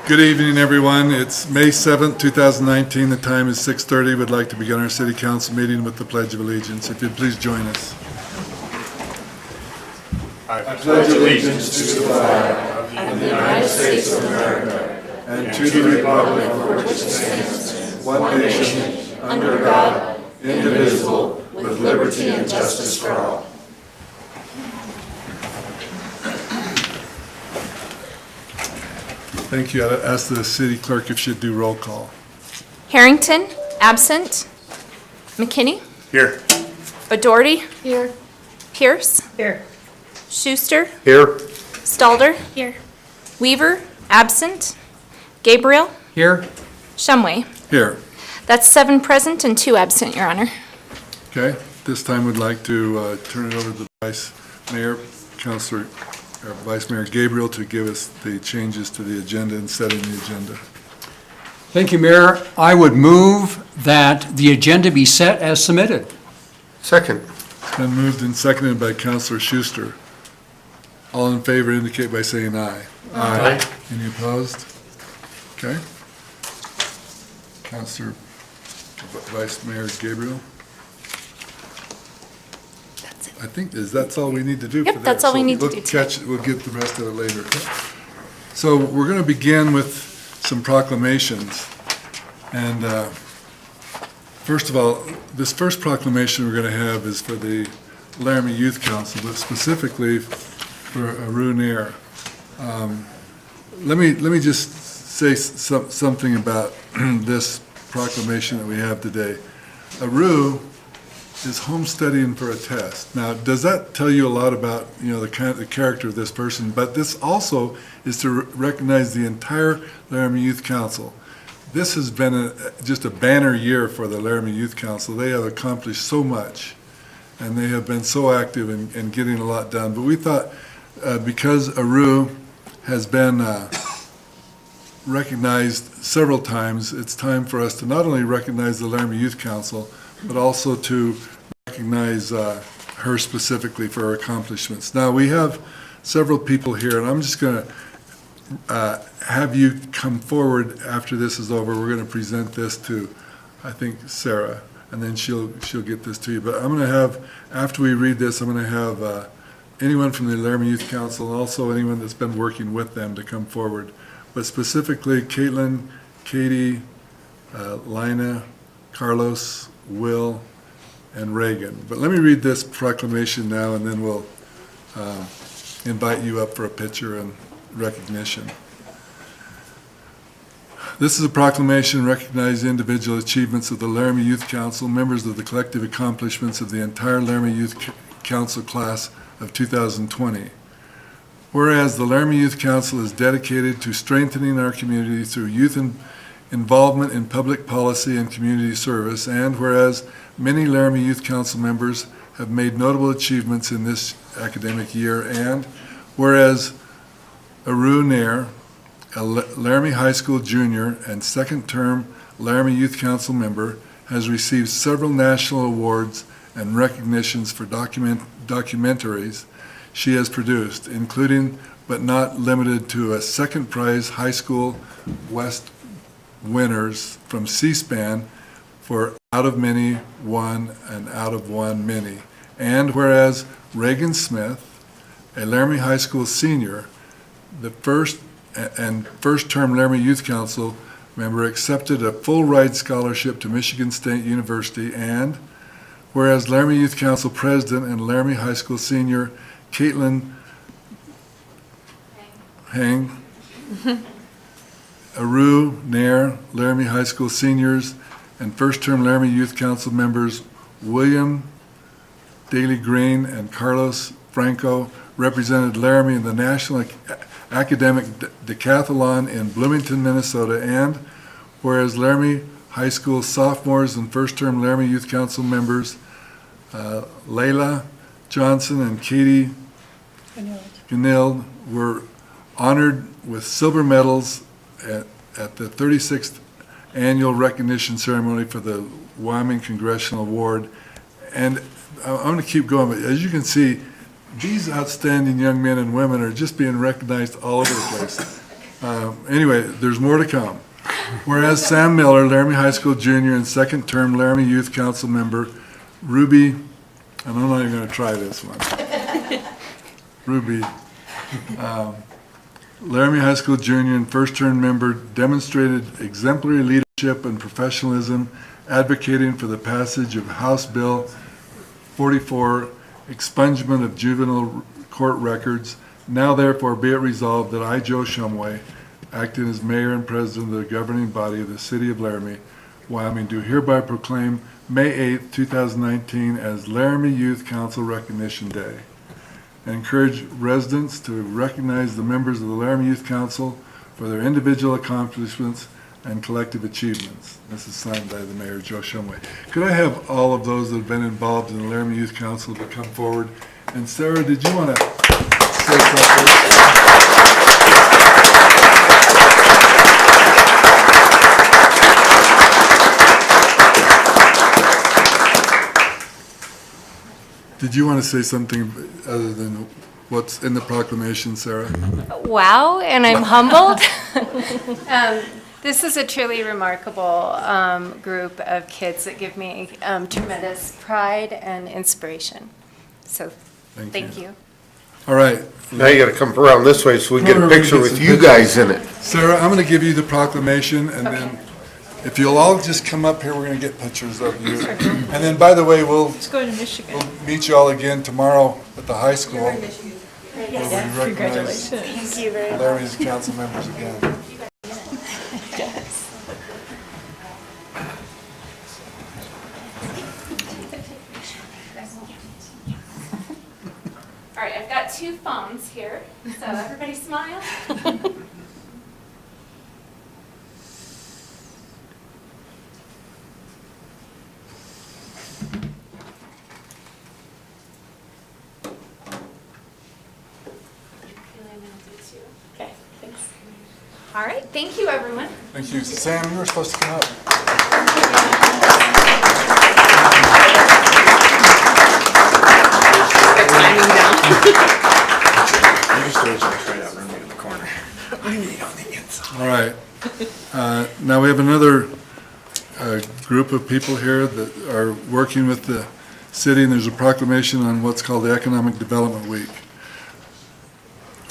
Good evening, everyone. It's May 7th, 2019. The time is 6:30. We'd like to begin our City Council meeting with the Pledge of Allegiance. If you'd please join us. I pledge allegiance to the flag of the United States of America and to the republic for which it stands, one nation, under God, indivisible, with liberty and justice for all. Thank you. I'd ask the city clerk if she'd do roll call. Harrington, absent. McKinney? Here. O'Doherty? Here. Pierce? Here. Schuster? Here. Stalder? Here. Weaver? Absent. Gabriel? Here. Shumway? Here. That's 7 present and 2 absent, Your Honor. Okay. This time we'd like to turn it over to the Vice Mayor, Councilor, Vice Mayor Gabriel, to give us the changes to the agenda and setting the agenda. Thank you, Mayor. I would move that the agenda be set as submitted. Second. It's been moved and seconded by Councilor Schuster. All in favor indicate by saying aye. Aye. Any opposed? Okay. Councilor Vice Mayor Gabriel? That's it. I think that's all we need to do Yep, for that. that's all we So need to we'll do tonight. We'll get the rest of it later. So we're going to begin with some proclamations. And first of all, this first proclamation we're going to have is for the Laramie Youth Council, but specifically for Aru Nair. Let me just say something about this proclamation that we have today. Aru is home studying for a test. Now, does that tell you a lot about, the character of this person? But this also is to recognize the entire Laramie Youth Council. This has been just a banner year for the Laramie Youth Council. They have accomplished so much, and they have been so active in getting a lot done. But we thought because Aru has been recognized several times, it's time for us to not only recognize the Laramie Youth Council, but also to recognize her specifically for her accomplishments. Now, we have several people here, and I'm just going to have you come forward after this is over. We're going to present this to, I think, Sarah, and then she'll get this to you. But I'm going to have, after we read this, I'm going to have anyone from the Laramie Youth Council and also anyone that's been working with them to come forward. But specifically, Caitlin, Katie, Lina, Carlos, Will, and Reagan. But let me read this proclamation now, and then we'll invite you up for a picture and recognition. This is a proclamation recognizing individual achievements of the Laramie Youth Council, members of the collective accomplishments of the entire Laramie Youth Council class of 2020. Whereas the Laramie Youth Council is dedicated to strengthening our community through youth involvement in public policy and community service, and whereas many Laramie Youth Council members have made notable achievements in this academic year, and whereas Aru Nair, a Laramie High School junior and second-term Laramie Youth Council member, has received several national awards and recognitions for documentaries she has produced, including but not limited to a second prize High School West winners from C-SPAN for Out of Many, One, and Out of One, Many. And whereas Reagan Smith, a Laramie High School senior, the first-term Laramie Youth Council member, accepted a full-ride scholarship to Michigan State University. And whereas Laramie Youth Council president and Laramie High School senior Caitlin Hang, Aru Nair, Laramie High School seniors, and first-term Laramie Youth Council members William Daly Green and Carlos Franco represented Laramie in the National Academic Decathlon in Bloomington, Minnesota. And whereas Laramie High School sophomores and first-term Laramie Youth Council members Layla Johnson and Katie Gunild were honored with silver medals at the 36th annual recognition ceremony for the Wyoming Congressional Award. And I'm going to keep going, but as you can see, these outstanding young men and women are just being recognized all over the place. Anyway, there's more to come. Whereas Sam Miller, Laramie High School junior and second term Laramie Youth Council member, Ruby, and I'm not even going to try this one. Ruby, Laramie High School junior and first term member, demonstrated exemplary leadership and professionalism advocating for the passage of House Bill 44, expungement of juvenile court records. Now therefore be it resolved that I, Joe Shumway, acting as mayor and president of the governing body of the city of Laramie, Wyoming, do hereby proclaim May 8th, 2019 as Laramie Youth Council Recognition Day. And encourage residents to recognize the members of the Laramie Youth Council for their individual accomplishments and collective achievements. This is signed by the mayor, Joe Shumway. Could I have all of those that have been involved in the Laramie Youth Council to come forward? And Sarah, did you want to say something? Did you want to say something other than what's in the proclamation, Sarah? Wow, and I'm humbled. This is a truly remarkable group of kids that give me tremendous pride and inspiration. So, thank you. All right. Now you gotta come around this way so we get a picture with you guys in it. Sarah, I'm going to give you the proclamation, and then if you'll all just come up here, we're going to get pictures of you. And then, by the way, we'll meet you all again tomorrow at the high school. Where we recognize Thank you very much. Laramie's council members again. All right, I've got 2 phones here, so everybody smile. Okay, thanks. All right, thank you, everyone. Thank you. Sam, you were supposed to come up. All right. Now we have another group of people here that are working with the city, and there's a proclamation on what's called the Economic Development Week.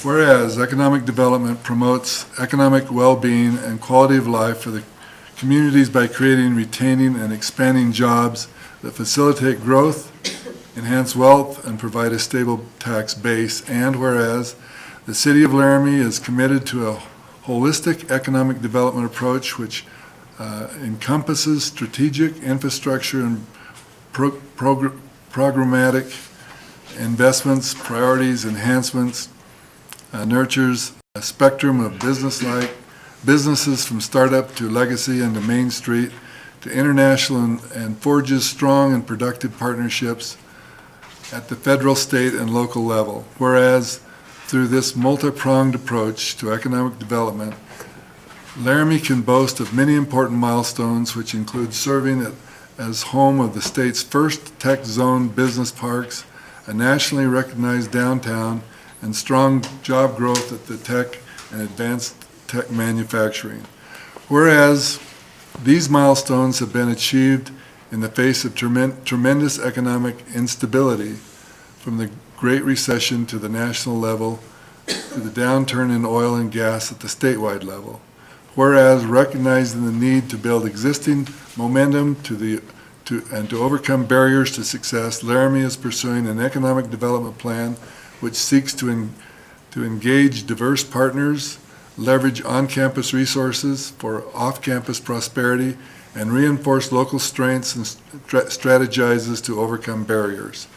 Whereas economic development promotes economic well-being and quality of life for the communities by creating, retaining, and expanding jobs that facilitate growth, enhance wealth, and provide a stable tax base. And whereas the City of Laramie is committed to a holistic economic development approach which encompasses strategic infrastructure and programmatic investments, priorities, enhancements, nurtures a spectrum of businesses from startup to legacy and to Main Street to international and forges strong and productive partnerships at the federal, state, and local level. Whereas through this multi-pronged approach to economic development, Laramie can boast of many important milestones, which include serving as home of the state's first tech zone business parks, a nationally recognized downtown, and strong job growth at the tech and advanced tech manufacturing. Whereas these milestones have been achieved in the face of tremendous economic instability, from the Great Recession to the national level, to the downturn in oil and gas at the statewide level. Whereas recognizing the need to build existing momentum to overcome barriers to success, Laramie is pursuing an economic development plan which seeks to engage diverse partners, leverage on-campus resources for off-campus prosperity, and reinforce local strengths and strategizes to overcome barriers.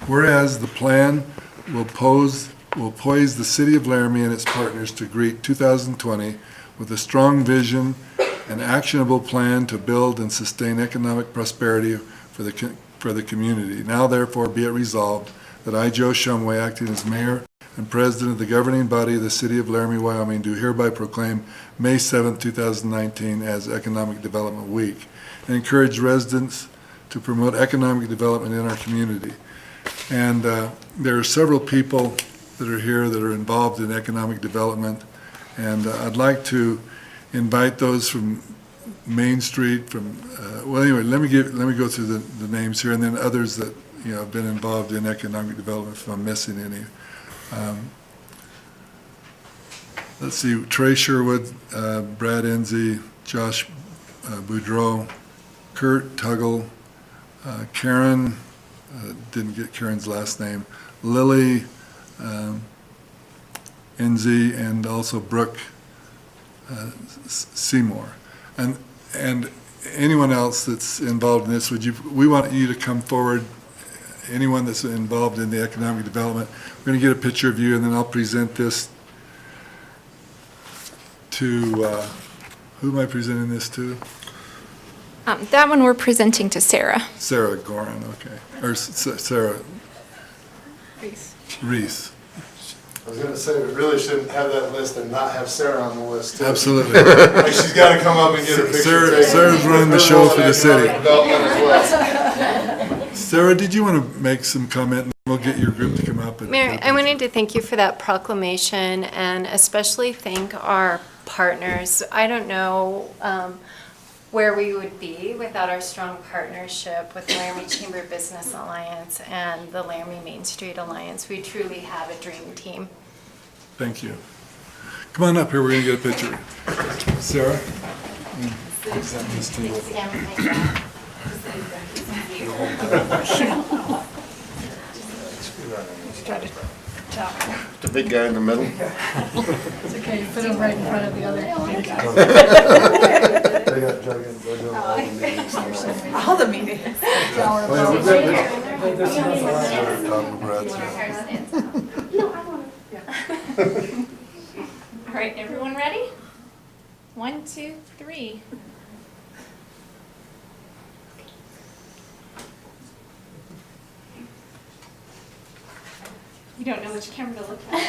Whereas the plan will poise the City of Laramie and its partners to greet 2020 with a strong vision and actionable plan to build and sustain economic prosperity for the community. Now therefore be it resolved that I, Joe Shumway, acting as mayor and president of the governing body of the City of Laramie, Wyoming, do hereby proclaim May 7, 2019 as Economic Development Week and encourage residents to promote economic development in our community. And there are several people that are here that are involved in economic development, And I'd like to invite those from Main Street, from, well, anyway, let me go through the names here, and then others that, have been involved in economic development, if I'm missing any. Let's see, Trey Sherwood, Brad Enzi, Josh Boudreau, Kurt Tuggle, Karen, didn't get Karen's last name, Lily Enzi, and also Brooke Seymour. And anyone else that's involved in this, we want you to come forward, anyone that's involved in the economic development. We're going to get a picture of you, and then I'll present this to, who am I presenting this to? That one we're presenting to Sarah. Sarah Gorin, okay. Or Sarah Reese. I was gonna say, we really shouldn't have that list and not have Sarah on the list too. Absolutely. Like, she's gotta come up and get her picture taken. Sarah's running the show for the city. Development as well. Sarah, did you want to make some comment? And we'll get your group to come up. Mayor, I wanted to thank you for that proclamation and especially thank our partners. I don't know where we would be without our strong partnership with the Laramie Chamber of Business Alliance and the Laramie Main Street Alliance. We truly have a dream team. Thank you. Come on up here, we're going to get a picture. Sarah? Present this to you. The big guy in the middle. It's okay, you put him right in front of the other big guy. All the meetings. All right, everyone ready? 1, 2, 3. You don't know which camera to look at.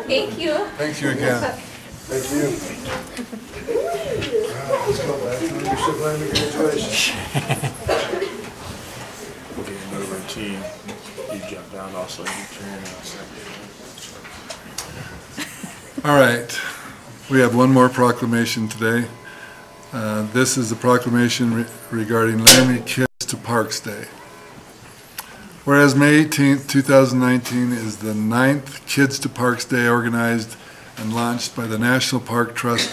Thank you. Thank you again. Thank you. Let's go back to leadership land and graduation. We'll get another routine. You jump down also. You turn All right, we have one more proclamation today. This is a proclamation regarding Laramie Kids to Parks Day. Whereas May 18th, 2019 is the 9th Kids to Parks Day organized and launched by the National Park Trust,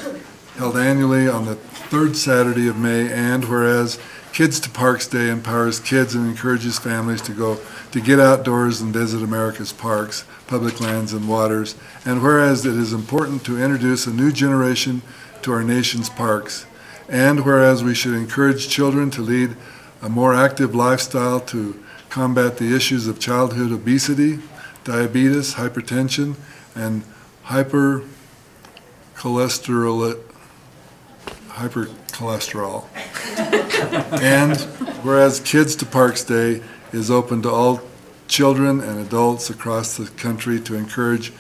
held annually on the third Saturday of May, and whereas Kids to Parks Day empowers kids and encourages families to get outdoors and visit America's parks, public lands, and waters, and whereas it is important to introduce a new generation to our nation's parks, and whereas we should encourage children to lead a more active lifestyle to combat the issues of childhood obesity, diabetes, hypertension, and hypercholesterol. And whereas Kids to Parks Day is open to all children and adults across the country to encourage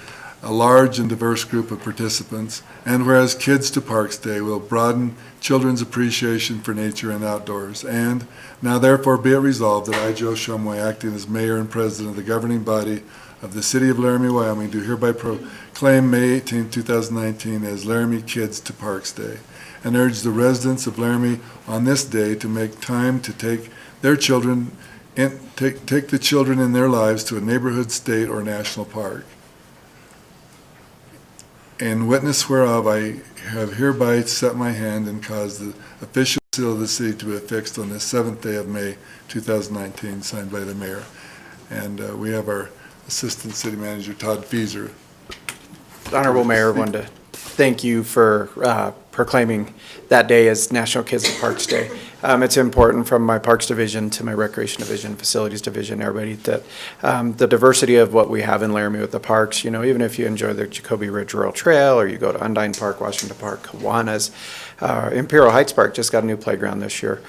a large and diverse group of participants, and whereas Kids to Parks Day will broaden children's appreciation for nature and outdoors, and now therefore be it resolved that I, Joe Shumway, acting as mayor and president of the governing body of the city of Laramie, Wyoming, do hereby proclaim May 18, 2019 as Laramie Kids to Parks Day, and urge the residents of Laramie on this day to make time to take their children and take the children in their lives to a neighborhood, state, or national park. In witness whereof, I have hereby set my hand and caused the official seal of the city to be affixed on the 7th day of May, 2019, signed by the mayor. And we have our Assistant City Manager, Todd Fieser. Honorable Mayor, I wanted to thank you for proclaiming that day as National Kids to Parks Day. It's important from my Parks Division to my Recreation Division, Facilities Division, everybody, that the diversity of what we have in Laramie with the parks, even if you enjoy the Jacoby Ridge Rural Trail or you go to Undine Park, Washington Park, Kiwanis, Imperial Heights Park just got a new playground this year.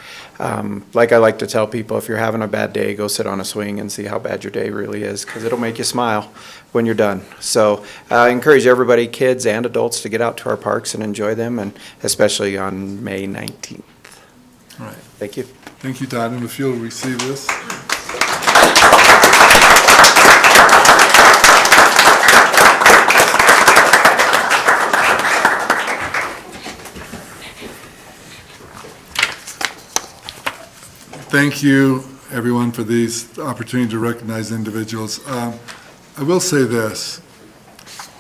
Like I like to tell people, if you're having a bad day, go sit on a swing and see how bad your day really is, because it'll make you smile when you're done. So I encourage everybody, kids and adults, to get out to our parks and enjoy them, and especially on May 19th. All right. Thank you. Thank you, Todd. And if you'll receive this. thank you, everyone, for these opportunity to recognize individuals. I will say this.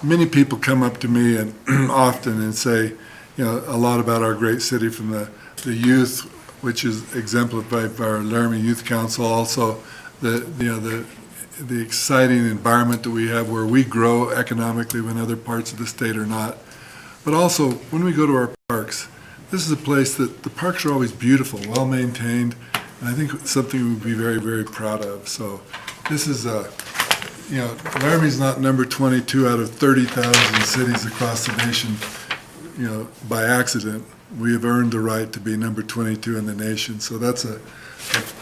Many people come up to me and often and say, a lot about our great city from the youth, which is exemplified by our Laramie Youth Council, also the exciting environment that we have where we grow economically when other parts of the state are not. But also, when we go to our parks, this is a place that the parks are always beautiful, well-maintained, and I think it's something we'd be very, very proud of. So this is Laramie's not number 22 out of 30,000 cities across the nation, by accident. We have earned the right to be number 22 in the nation. So that's a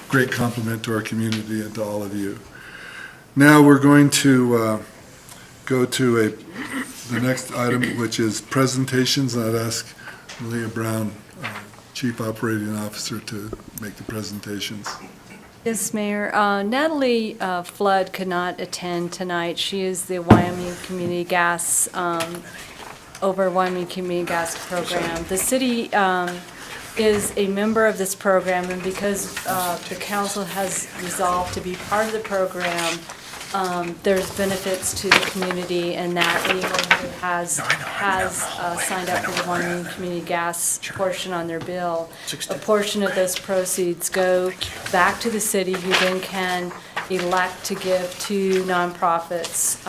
great compliment to our community and to all of you. Now we're going to go to the next item, which is presentations. I'd ask Leah Brown, Chief Operating Officer, to make the presentations. Yes, Mayor. Natalie Flood could not attend tonight. She is the Wyoming Community Gas, over Wyoming Community Gas Program. The city is a member of this program, and because the council has resolved to be part of the program, there's benefits to the community, and that anyone who has signed up for the Wyoming Community Gas portion on their bill, a portion of those proceeds go back to the city, who then can elect to give to nonprofits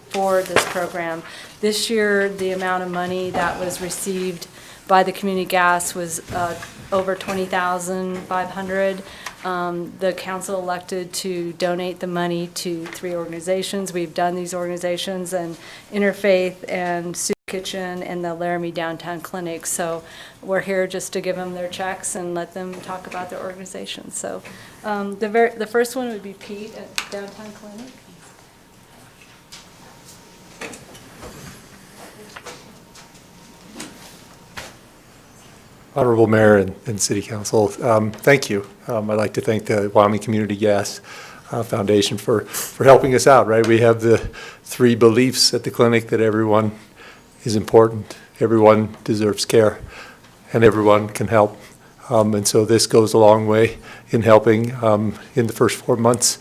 for this program. This year, the amount of money that was received by the community gas was over $20,500. The council elected to donate the money to 3 organizations. We've done these organizations, and Interfaith and Soup Kitchen and the Laramie Downtown Clinic. So we're here just to give them their checks and let them talk about their organizations. So the first one would be Pete at Downtown Clinic. Honorable Mayor and City Council, thank you. I'd like to thank the Wyoming Community Gas Foundation for helping us out, right? We have the 3 beliefs at the clinic that everyone is important, everyone deserves care, and everyone can help. And so this goes a long way in helping. In the first 4 months,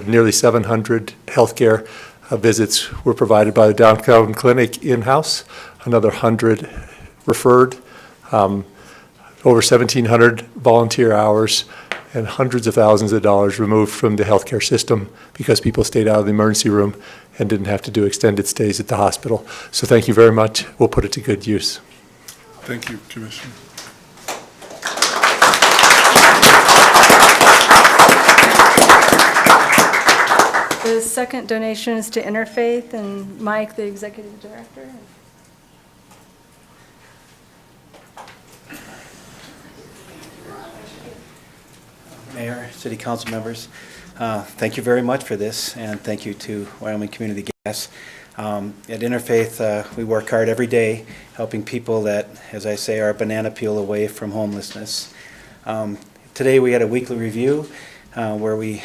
nearly 700 healthcare visits were provided by the Downtown Clinic in-house, another 100 referred. Over 1,700 volunteer hours and hundreds of thousands of dollars removed from the healthcare system because people stayed out of the emergency room and didn't have to do extended stays at the hospital. So thank you very much. We'll put it to good use. Thank you, Commissioner. The second donation is to Interfaith, and Mike, the Executive Director. Mayor, City Council members, thank you very much for this, and thank you to Wyoming Community Gas. At Interfaith, we work hard every day helping people that, as I say, are a banana peel away from homelessness. Today we had a weekly review where we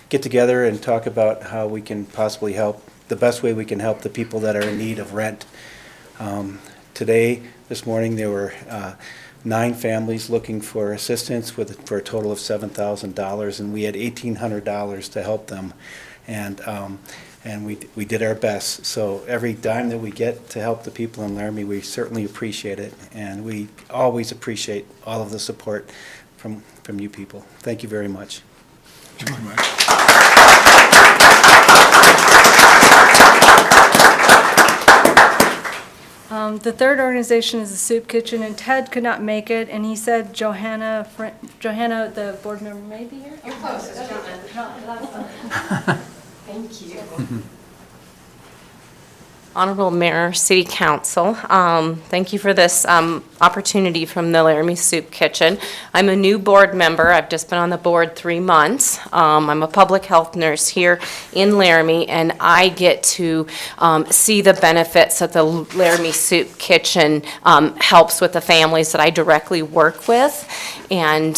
get together and talk about how we can possibly help, the best way we can help the people that are in need of rent. This morning, there were 9 families looking for assistance for a total of $7,000, and we had $1,800 to help them, and we did our best. So every dime that we get to help the people in Laramie, we certainly appreciate it, and we always appreciate all of the support from you people. Thank you very much. Thank you, Mike. The third organization is the Soup Kitchen, and Ted could not make it, and he said Johanna, the board member, may be here? You're close, it's Joanna. Thank you. Honorable Mayor, City Council, thank you for this opportunity from the Laramie Soup Kitchen. I'm a new board member. I've just been on the board 3 months. I'm a public health nurse here in Laramie, and I get to see the benefits that the Laramie Soup Kitchen helps with the families that I directly work with, and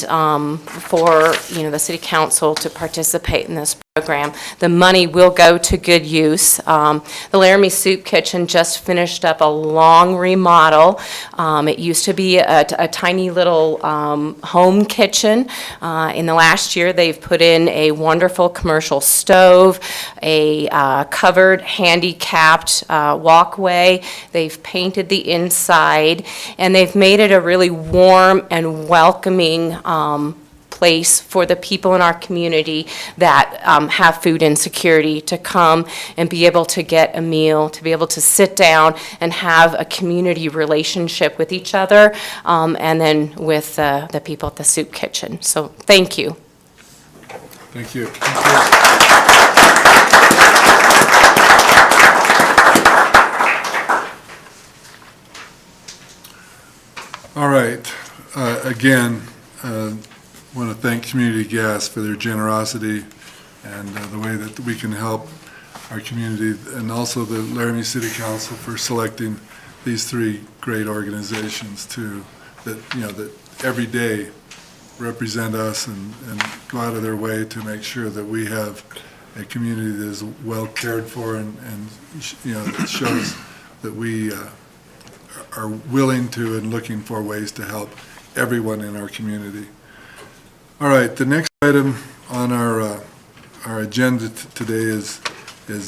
for the City Council to participate in this program. The money will go to good use. The Laramie Soup Kitchen just finished up a long remodel. It used to be a tiny little home kitchen. In the last year, they've put in a wonderful commercial stove, a covered handicapped walkway. They've painted the inside, and they've made it a really warm and welcoming place for the people in our community that have food insecurity to come and be able to get a meal, to be able to sit down and have a community relationship with each other, and then with the people at the soup kitchen. So thank you. Thank you. All right. Again, want to thank Community Gas for their generosity and the way that we can help our community, and also the Laramie City Council for selecting these three great organizations that every day represent us and go out of their way to make sure that we have a community that is well cared for and that shows that we are willing to and looking for ways to help everyone in our community. All right, the next item on our agenda today is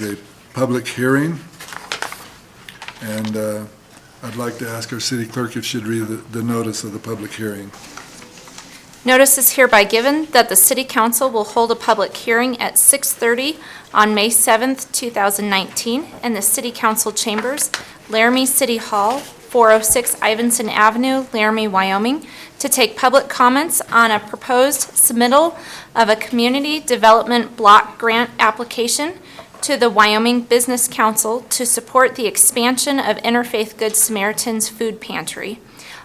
a public hearing, and I'd like to ask our city clerk if she'd read the notice of the public hearing. Notice is hereby given that the City Council will hold a public hearing at 6:30 on May 7th, 2019, in the City Council Chambers, Laramie City Hall, 406 Ivinson Avenue, Laramie, Wyoming, to take public comments on a proposed submittal of a community development block grant application to the Wyoming Business Council to support the expansion of Interfaith Good Samaritan's Food Pantry.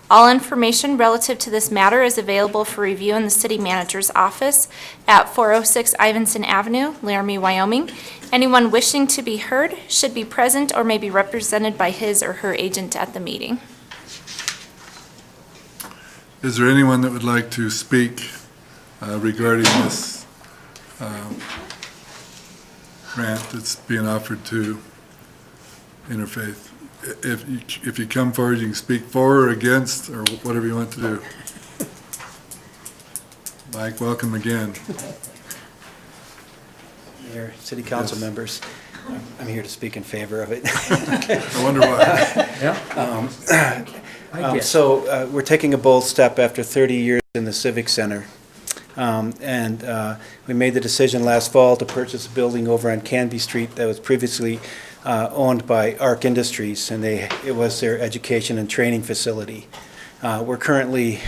All information relative to this matter is available for review in the City Manager's office at 406 Ivinson Avenue, Laramie, Wyoming. Anyone wishing to be heard should be present or may be represented by his or her agent at the meeting. Is there anyone that would like to speak regarding this grant that's being offered to Interfaith? If you come forward, you can speak for or against, or whatever you want to do. Mike, welcome again. Mayor, City Council members, I'm here to speak in favor of it. I wonder why. So we're taking a bold step after 30 years in the Civic Center. We made the decision last fall to purchase a building over on Canby Street that was previously owned by ARC Industries, and it was their education and training facility. We're currently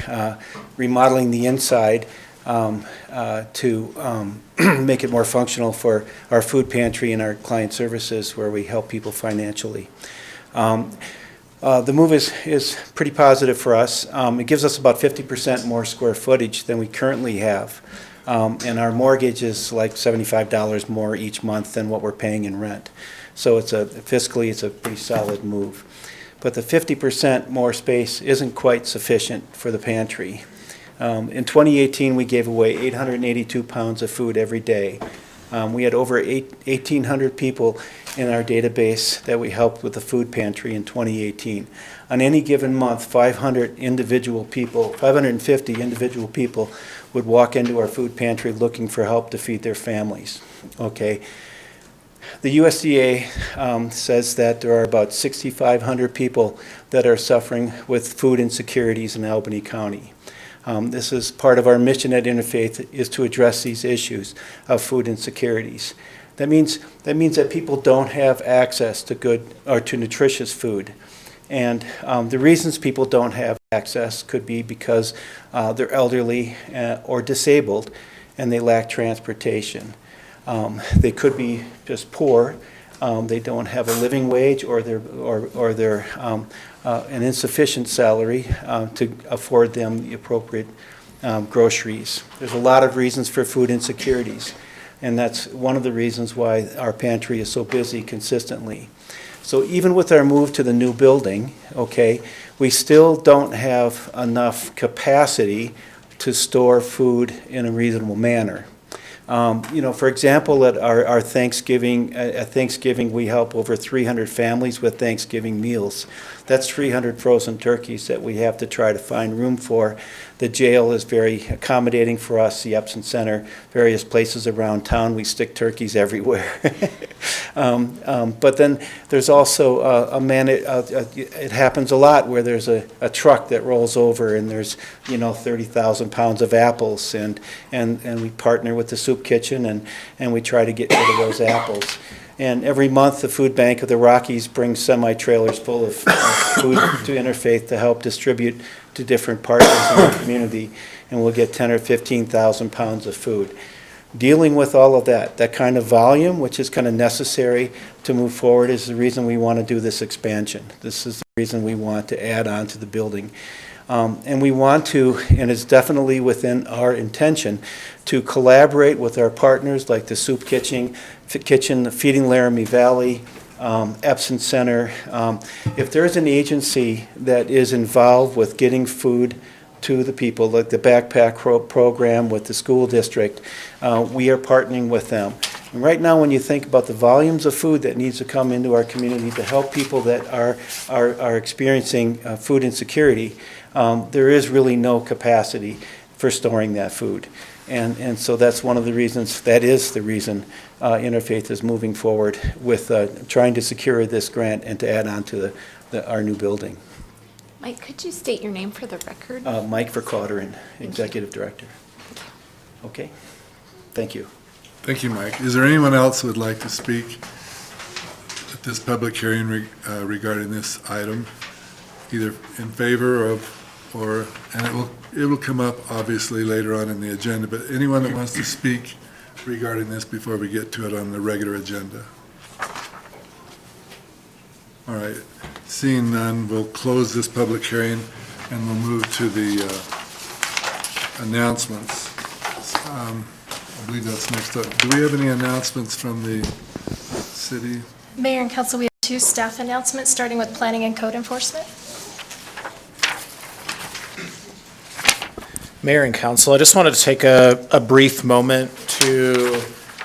remodeling the inside to make it more functional for our food pantry and our client services where we help people financially. The move is pretty positive for us. It gives us about 50% more square footage than we currently have. And our mortgage is like $75 more each month than what we're paying in rent. So fiscally, it's a pretty solid move. But the 50% more space isn't quite sufficient for the pantry. In 2018, we gave away 882 pounds of food every day. We had over 1,800 people in our database that we helped with the food pantry in 2018. On any given month, 550 individual people would walk into our food pantry looking for help to feed their families. Okay. The USDA says that there are about 6,500 people that are suffering with food insecurities in Albany County. This is part of our mission at Interfaith, is to address these issues of food insecurities. That means that people don't have access to good or to nutritious food. And the reasons people don't have access could be because they're elderly or disabled and they lack transportation. They could be just poor. They don't have a living wage, or they're an insufficient salary to afford them the appropriate groceries. There's a lot of reasons for food insecurities, and that's one of the reasons why our pantry is so busy consistently. So even with our move to the new building, okay, we still don't have enough capacity to store food in a reasonable manner. For example, at our Thanksgiving, at Thanksgiving, we help over 300 families with Thanksgiving meals. That's 300 frozen turkeys that we have to try to find room for. The jail is very accommodating for us, the Epson Center, various places around town. We stick turkeys everywhere. But then there's also it happens a lot where there's a truck that rolls over and there's 30,000 pounds of apples, and we partner with the soup kitchen and we try to get rid of those apples. And every month, the Food Bank of the Rockies brings semi-trailers full of food to Interfaith to help distribute to different partners in the community, and we'll get 10 or 15,000 pounds of food. Dealing with all of that kind of volume, which is kind of necessary to move forward, is the reason we want to do this expansion. This is the reason we want to add on to the building. And we want to, and it's definitely within our intention, to collaborate with our partners like the Soup Kitchen, the Feeding Laramie Valley, Epson Center. If there's an agency that is involved with getting food to the people, like the backpack program with the school district, we are partnering with them. And right now, when you think about the volumes of food that needs to come into our community to help people that are experiencing food insecurity, there is really no capacity for storing that food. And so that's one of the reasons, that is the reason Interfaith is moving forward with trying to secure this grant and to add on to our new building. Mike, could you state your name for the record? Mike Vercauteren, Executive Director. Okay, thank you. Thank you, Mike. Is there anyone else who would like to speak at this public hearing regarding this item, either in favor of, and it will come up obviously later on in the agenda, but anyone that wants to speak regarding this before we get to it on the regular agenda? All right, seeing none, we'll close this public hearing and we'll move to the announcements. I believe that's next up. Do we have any announcements from the city? Mayor and council, we have 2 staff announcements, starting with planning and code enforcement. Mayor and council, I just wanted to take a brief moment to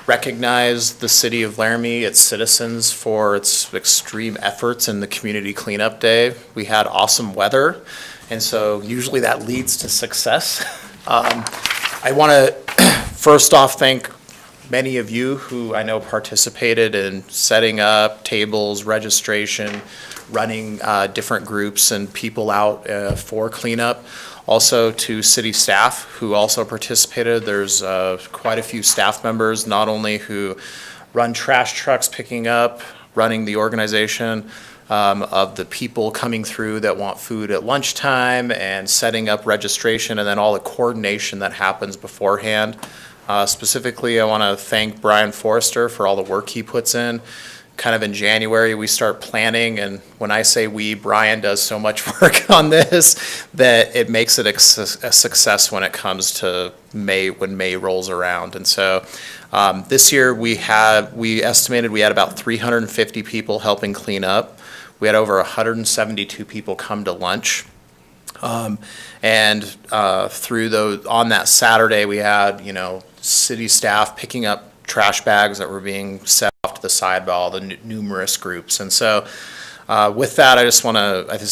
recognize the city of Laramie, its citizens, for its extreme efforts in the community cleanup day. We had awesome weather, and so usually that leads to success. I want to first off thank many of you who I know participated in setting up tables, registration, running different groups and people out for cleanup. Also to city staff who also participated. There's quite a few staff members, not only who run trash trucks picking up, running the organization, of the people coming through that want food at lunchtime and setting up registration, and then all the coordination that happens beforehand. Specifically, I want to thank Brian Forrester for all the work he puts in. Kind of in January, we start planning, and when I say we, Brian does so much work on this that it makes it a success when it comes to May, when May rolls around. And so this year we estimated we had about 350 people helping clean up. We had over 172 people come to lunch. On that Saturday, we had, city staff picking up trash bags that were being set off to the side by all the numerous groups. And so with that, I just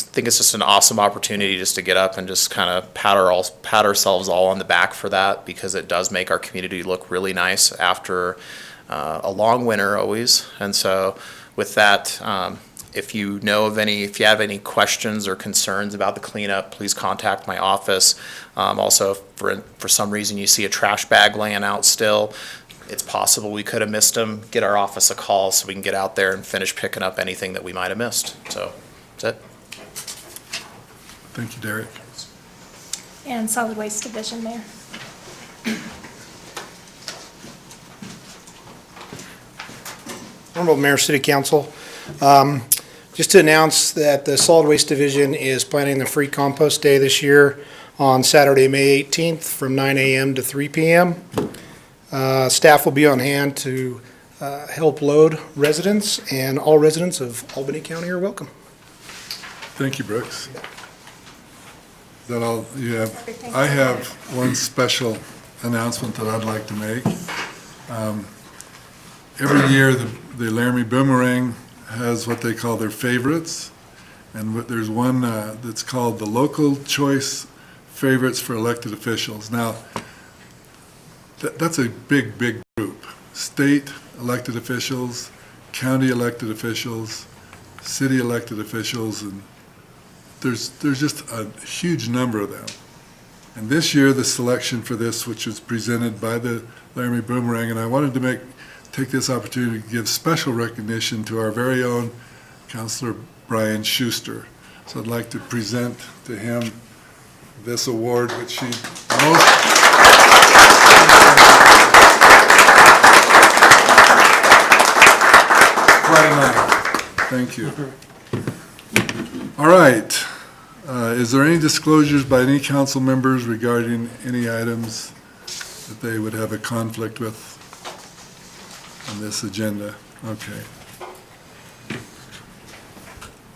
think it's just an awesome opportunity just to get up and just kind of pat ourselves all on the back for that, because it does make our community look really nice after a long winter always. And so with that, if you have any questions or concerns about the cleanup, please contact my office. Also, for some reason you see a trash bag laying out still, it's possible we could have missed them. Get our office a call so we can get out there and finish picking up anything that we might have missed. So that's it. Thank you, Derek. And solid waste division, Mayor. Honorable Mayor, City Council, just to announce that the Solid Waste Division is planning the free compost day this year on Saturday, May 18th from 9 a.m. to 3 p.m. Staff will be on hand to help load residents, and all residents of Albany County are welcome. Thank you, Brooks. Is that all you have? I have one special announcement that I'd like to make. Every year, the Laramie Boomerang has what they call their favorites, and there's one that's called the Local Choice Favorites for Elected Officials. Now, that's a big, big group. State elected officials, county elected officials, city elected officials, and there's just a huge number of them. And this year, the selection for this, which was presented by the Laramie Boomerang, and I wanted to take this opportunity to give special recognition to our very own Councilor Brian Schuster. So I'd like to present to him this award, which he most... Quite an honor. Thank you. All right. Is there any disclosures by any council members regarding any items that they would have a conflict with on this agenda? Okay.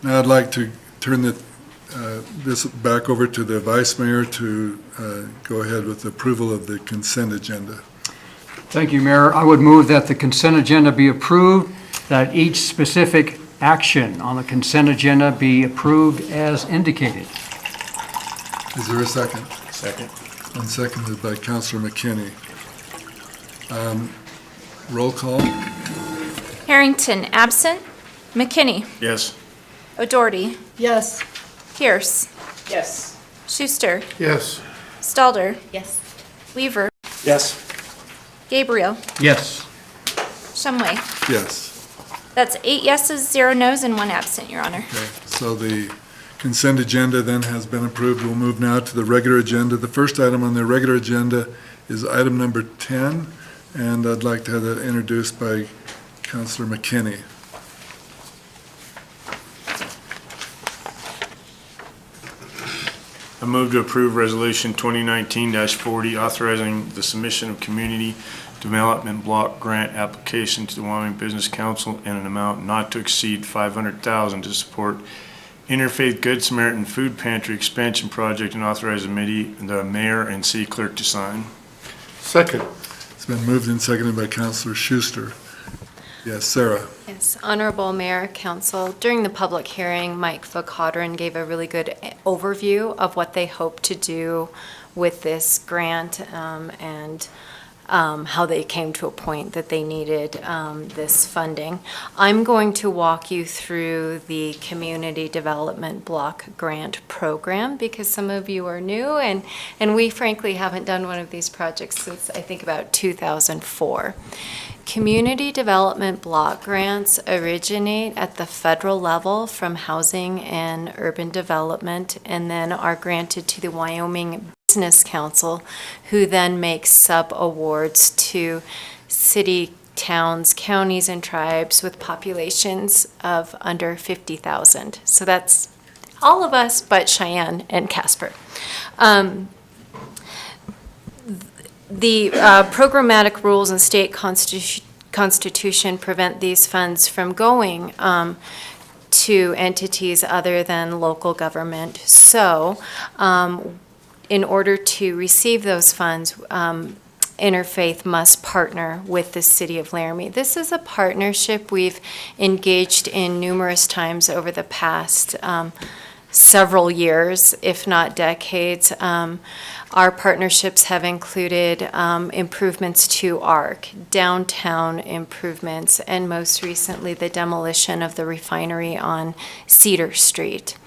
Now I'd like to turn this back over to the Vice Mayor to go ahead with the approval of the consent agenda. Thank you, Mayor. I would move that the consent agenda be approved, that each specific action on the consent agenda be approved as indicated. Is there a second? Second. And seconded by Councilor McKinney. Roll call? Harrington, absent. McKinney. Yes. O'Doherty. Yes. Pierce. Yes. Schuster. Yes. Stalder. Yes. Weaver. Yes. Gabriel. Yes. Shumway. Yes. That's 8 yeses, 0 nos, and 1 absent, Your Honor. Okay, so the consent agenda then has been approved. We'll move now to the regular agenda. The first item on the regular agenda is item number 10, and I'd like to have that introduced by Councilor McKinney. I move to approve Resolution 2019-40, authorizing the submission of community development block grant application to the Wyoming Business Council in an amount not to exceed $500,000 to support Interfaith Good Samaritan Food Pantry Expansion Project, and authorize the mayor and city clerk to sign. Second. It's been moved and seconded by Councilor Schuster. Yes, Sarah. Yes, Honorable Mayor, Council, during the public hearing, Mike Fokodran gave a really good overview of what they hope to do with this grant and how they came to a point that they needed this funding. I'm going to walk you through the Community Development Block Grant Program because some of you are new and we frankly haven't done one of these projects since I think about 2004. Community Development Block Grants originate at the federal level from Housing and Urban Development and then are granted to the Wyoming Business Council, who then makes sub-awards to city, towns, counties, and tribes with populations of under 50,000. So that's all of us but Cheyenne and Caspere. The programmatic rules and state constitution prevent these funds from going to entities other than local government. So in order to receive those funds, Interfaith must partner with the City of Laramie. This is a partnership we've engaged in numerous times over the past several years, if not decades. Our partnerships have included improvements to ARC, downtown improvements, and most recently the demolition of the refinery on Cedar Street.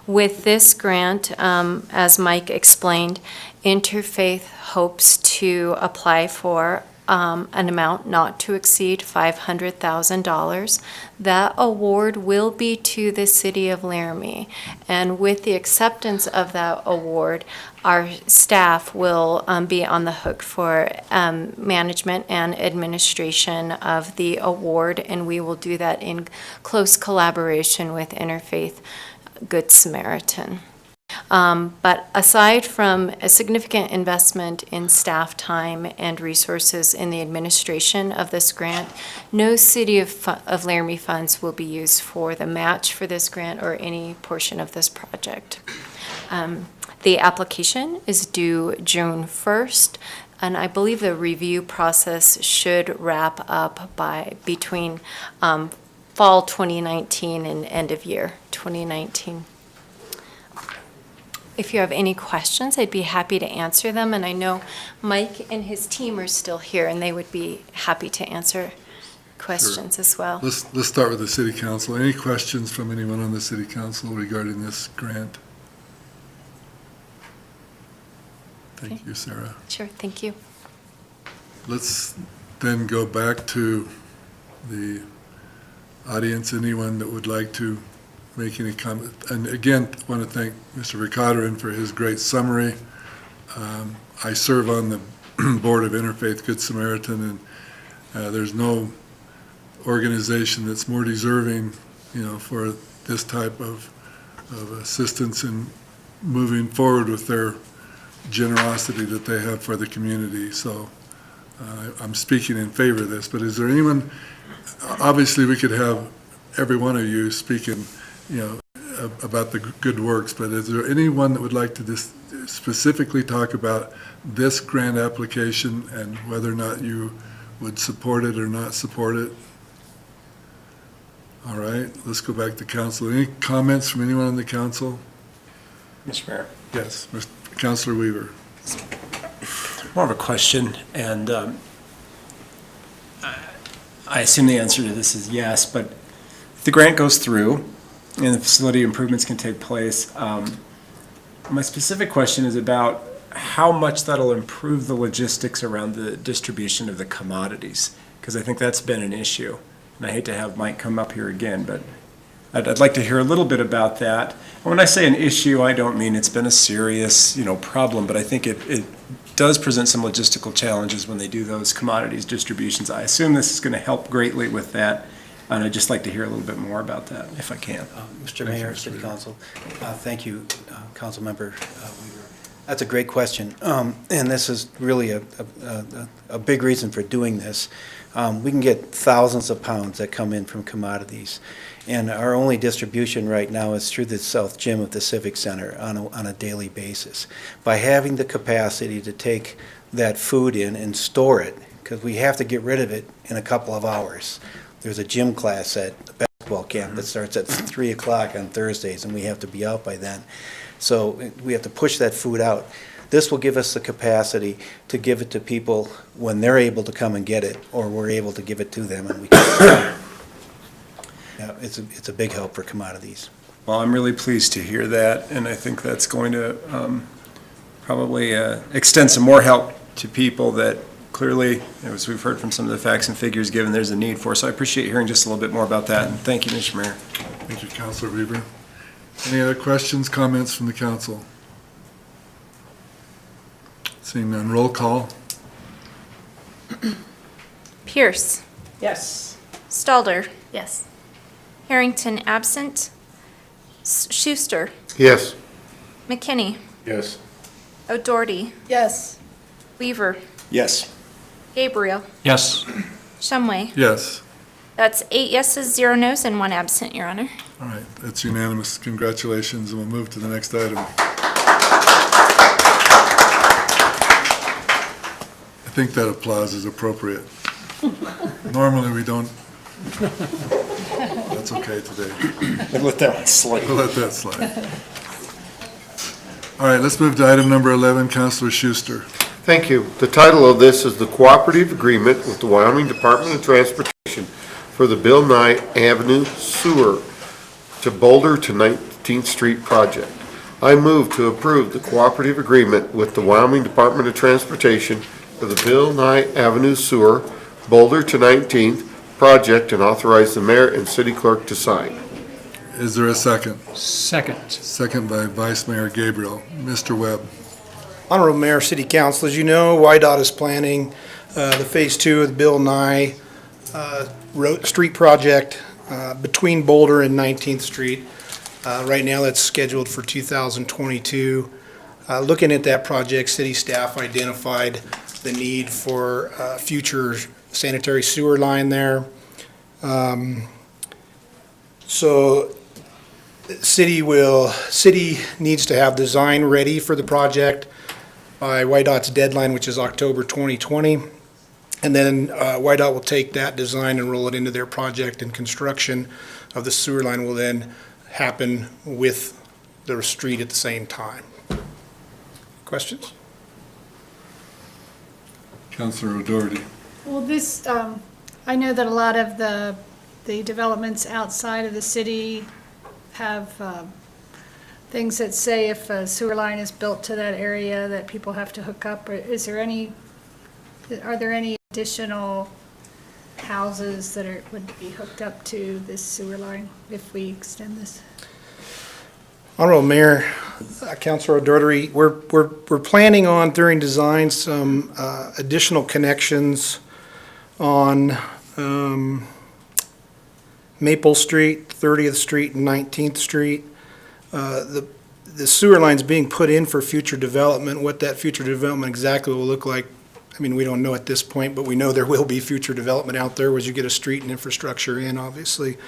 With this grant, as Mike explained, Interfaith hopes to apply for an amount not to exceed $500,000. That award will be to the City of Laramie. And with the acceptance of that award, our staff will be on the hook for management and administration of the award, and we will do that in close collaboration with Interfaith Good Samaritan. But aside from a significant investment in staff time and resources in the administration of this grant, no City of Laramie funds will be used for the match for this grant or any portion of this project. The application is due June 1st. And I believe the review process should wrap up between fall 2019 and end of year 2019. If you have any questions, I'd be happy to answer them, and I know Mike and his team are still here, and they would be happy to answer questions as well. Let's start with the city council. Any questions from anyone on the city council regarding this grant? Thank you, Sarah. Sure, thank you. Let's then go back to the audience. Anyone that would like to make any comment? And again, I want to thank Mr. Ricotta for his great summary. I serve on the board of Interfaith Good Samaritan, and there's no organization that's more deserving, for this type of assistance in moving forward with their generosity that they have for the community. So I'm speaking in favor of this, but is there anyone, obviously we could have every one of you speaking, about the good works, but is there anyone that would like to just specifically talk about this grant application and whether or not you would support it or not support it? All right, let's go back to council. Any comments from anyone on the council? Mr. Mayor. Yes, Councilor Weaver. More of a question, and I assume the answer to this is yes, but if the grant goes through and the facility improvements can take place, my specific question is about how much that'll improve the logistics around the distribution of the commodities, because I think that's been an issue. And I hate to have Mike come up here again, but I'd like to hear a little bit about that. And when I say an issue, I don't mean it's been a serious, problem, but I think it does present some logistical challenges when they do those commodities distributions. I assume this is going to help greatly with that, and I'd just like to hear a little bit more about that, if I can. Mr. Mayor, City Council, thank you, Councilmember Weaver. That's a great question, and this is really a big reason for doing this. We can get thousands of pounds that come in from commodities, and our only distribution right now is through the south gym of the Civic Center on a daily basis. By having the capacity to take that food in and store it, because we have to get rid of it in a couple of hours. There's a gym class at the basketball camp that starts at 3 o'clock on Thursdays, and we have to be out by then. So we have to push that food out. This will give us the capacity to give it to people when they're able to come and get it, or we're able to give it to them, and we can. Yeah, it's a big help for commodities. Well, I'm really pleased to hear that, and I think that's going to probably extend some more help to people that clearly, as we've heard from some of the facts and figures given, there's a need for. So I appreciate hearing just a little bit more about that, and thank you, Mr. Mayor. Thank you, Councilor Weaver. Any other questions, comments from the council? Seeing none, roll call. Pierce. Yes. Stalder. Yes. Harrington absent. Schuster. Yes. McKinney. Yes. O'Doherty. Yes. Weaver. Yes. Gabriel. Yes. Shumway. Yes. That's 8 yeses, 0 nos, and 1 absent, Your Honor. All right, that's unanimous. Congratulations, and we'll move to the next item. I think that applause is appropriate. Normally, we don't. That's okay today. We'll let that one slide. We'll let that slide. All right, let's move to item number 11, Councilor Schuster. Thank you. The title of this is the Cooperative Agreement with the Wyoming Department of Transportation for the Bill Nye Avenue Sewer to Boulder to 19th Street project. I move to approve the cooperative agreement with the Wyoming Department of Transportation for the Bill Nye Avenue Sewer, Boulder to 19th project, and authorize the mayor and city clerk to sign. Is there a second? Second. Second by Vice Mayor Gabriel. Mr. Webb. Honorable Mayor, City Council, as you know, WYDOT is planning the Phase 2 of the Bill Nye street project between Boulder and 19th Street. Right now, that's scheduled for 2022. Looking at that project, city staff identified the need for future sanitary sewer line there. So city needs to have design ready for the project. by YDOT's deadline, which is October 2020. And then YDOT will take that design and roll it into their project, and construction of the sewer line will then happen with the street at the same time. Questions? Councilor O'Doherty. Well, this, I know that a lot of the developments outside of the city have things that say if a sewer line is built to that area that people have to hook up. Are there any additional houses that would be hooked up to this sewer line if we extend this? Honorable Mayor, Councilor O'Doherty, we're planning on, during design, some additional connections on Maple Street, 30th Street, and 19th Street. The sewer line's being put in for future development. What that future development exactly will look like, I mean, we don't know at this point, but we know there will be future development out there as you get a street and infrastructure in, obviously.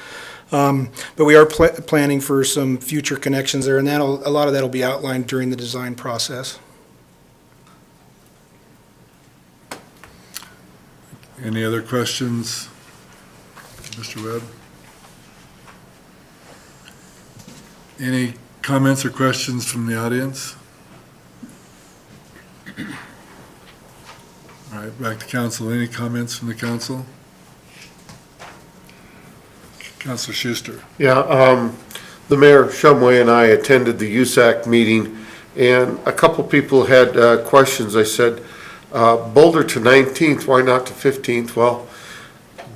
But we are planning for some future connections there, and a lot of that will be outlined during the design process. Any other questions? Mr. Webb? Any comments or questions from the audience? All right, back to council. Any comments from the council? Councilor Schuster. Yeah, the Mayor Shumway and I attended the USAC meeting, and a couple people had questions. I said, Boulder to 19th, why not to 15th? Well,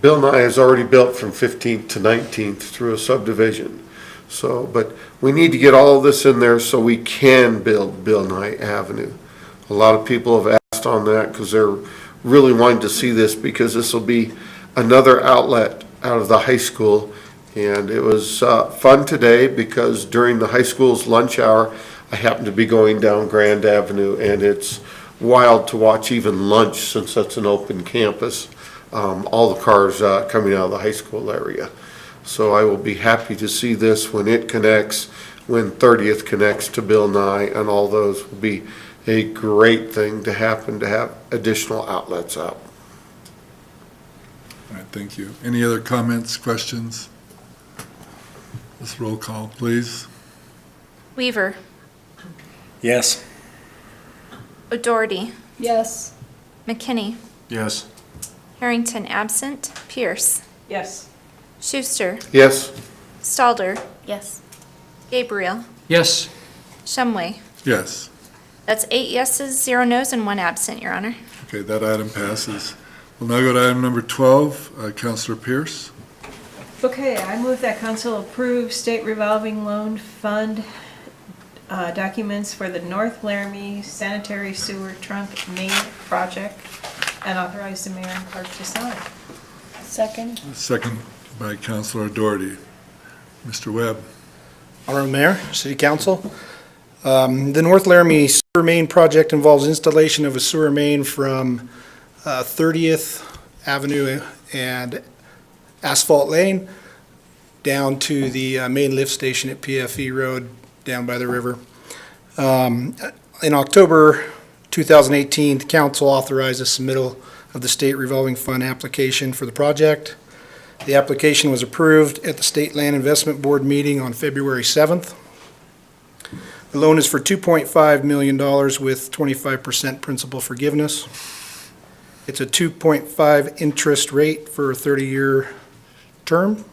Bill Nye has already built from 15th to 19th through a subdivision. So, but we need to get all of this in there so we can build Bill Nye Avenue. A lot of people have asked on that because they're really wanting to see this, because this will be another outlet out of the high school. And it was fun today because during the high school's lunch hour, I happened to be going down Grand Avenue, and it's wild to watch even lunch, since that's an open campus, all the cars coming out of the high school area. So I will be happy to see this when it connects, when 30th connects to Bill Nye, and all those will be a great thing to happen, to have additional outlets out. All right, thank you. Any other comments, questions? Let's roll call, please. Weaver. Yes. O'Doherty. Yes. McKinney. Yes. Harrington absent. Pierce. Yes. Schuster. Yes? Stalder. Yes. Gabriel. Yes. Shumway. Yes. That's 8 yeses, 0 nos, and 1 absent, Your Honor. Okay, that item passes. We'll now go to item number 12, Councilor Pierce. Okay, I move that council approve state revolving loan fund documents for the North Laramie Sanitary Sewer Trunk Main Project, and authorize the mayor and clerk to sign. Second. Second by Councilor Doherty. Mr. Webb. Honorable Mayor, City Council, the North Laramie Sewer Main Project involves installation of a sewer main from 30th Avenue and Asphalt Lane down to the main lift station at PFE Road down by the river. In October 2018, the council authorized the submittal of the state revolving fund application for the project. The application was approved at the State Land Investment Board meeting on February 7th. The loan is for $2.5 million with 25% principal forgiveness. It's a 2.5 interest rate for a 30-year term.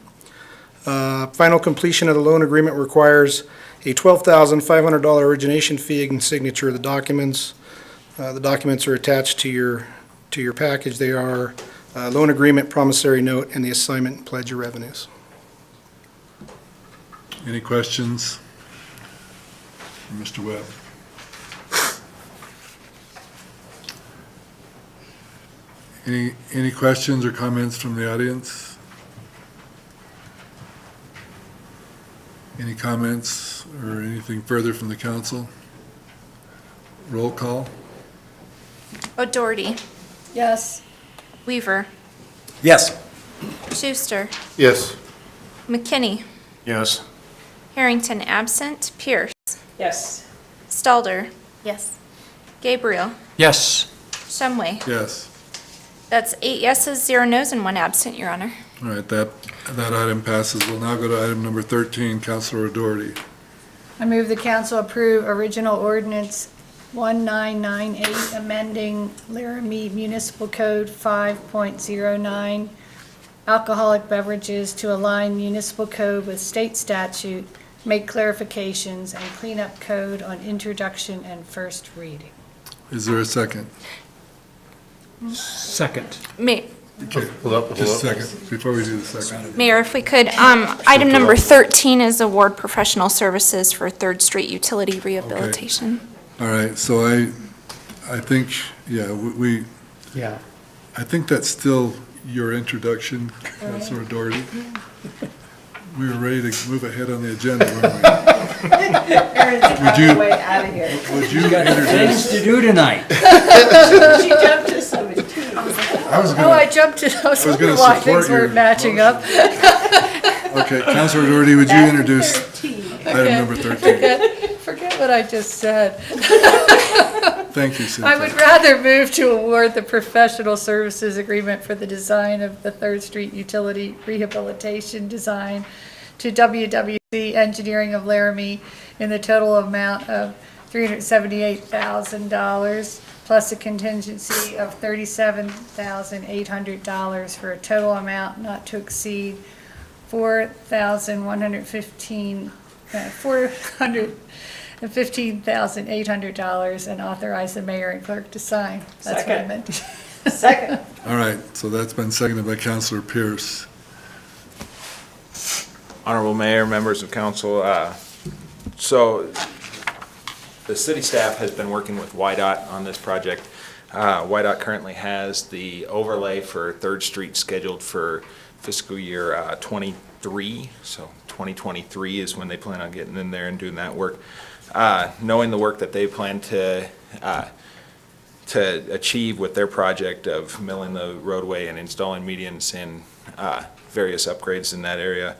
Final completion of the loan agreement requires a $12,500 origination fee and signature of the documents. The documents are attached to your package. They are loan agreement, promissory note, and the assignment and pledge of revenues. Any questions? Mr. Webb. Any questions or comments from the audience? Any comments or anything further from the council? Roll call. O'Doherty. Yes. Weaver. Yes. Schuster. Yes. McKinney. Yes. Harrington absent. Pierce. Yes. Stalder. Yes. Gabriel, Yes. Shumway. Yes. That's 8 yeses, 0 nos, and 1 absent, Your Honor. All right, that item passes. We'll now go to item number 13, Counselor O'Doherty. I move the council approve original ordinance 1998, amending Laramie Municipal Code 5.09, alcoholic beverages to align municipal code with state statute, make clarifications, and clean up code on introduction and first reading. Is there a second? Second. Okay, just a second, before we do the second. Mayor, if we could, item number 13 is award professional services for Third Street Utility Rehabilitation. All right, so I think, yeah, Yeah. I think that's still your introduction, Councilor Doherty. We were ready to move ahead on the agenda, weren't we? Way out of here. Would you Got things introduce? to do tonight. She jumped to some tea. I was Oh, gonna, I jumped it, I was I was gonna wondering why support things your weren't matching up. okay, Councilor Doherty, would you introduce item number 13? Forget what I just said. Thank you, I would Cynthia. rather move to award the professional services agreement for the design of the Third Street Utility Rehabilitation Design to WWC Engineering of Laramie in the total amount of $378,000 plus a contingency of $37,800 for a total amount not to exceed $415,800 and authorize the mayor and clerk to sign. That's what I meant. Second. All right, so that's been seconded by Councilor Pierce. Honorable Mayor, members of council, so the city staff has been working with YDOT on this project. YDOT currently has the overlay for Third Street scheduled for fiscal year '23, so 2023 is when they plan on getting in there and doing that work. Knowing the work that they plan to achieve with their project of milling the roadway and installing medians and various upgrades in that area,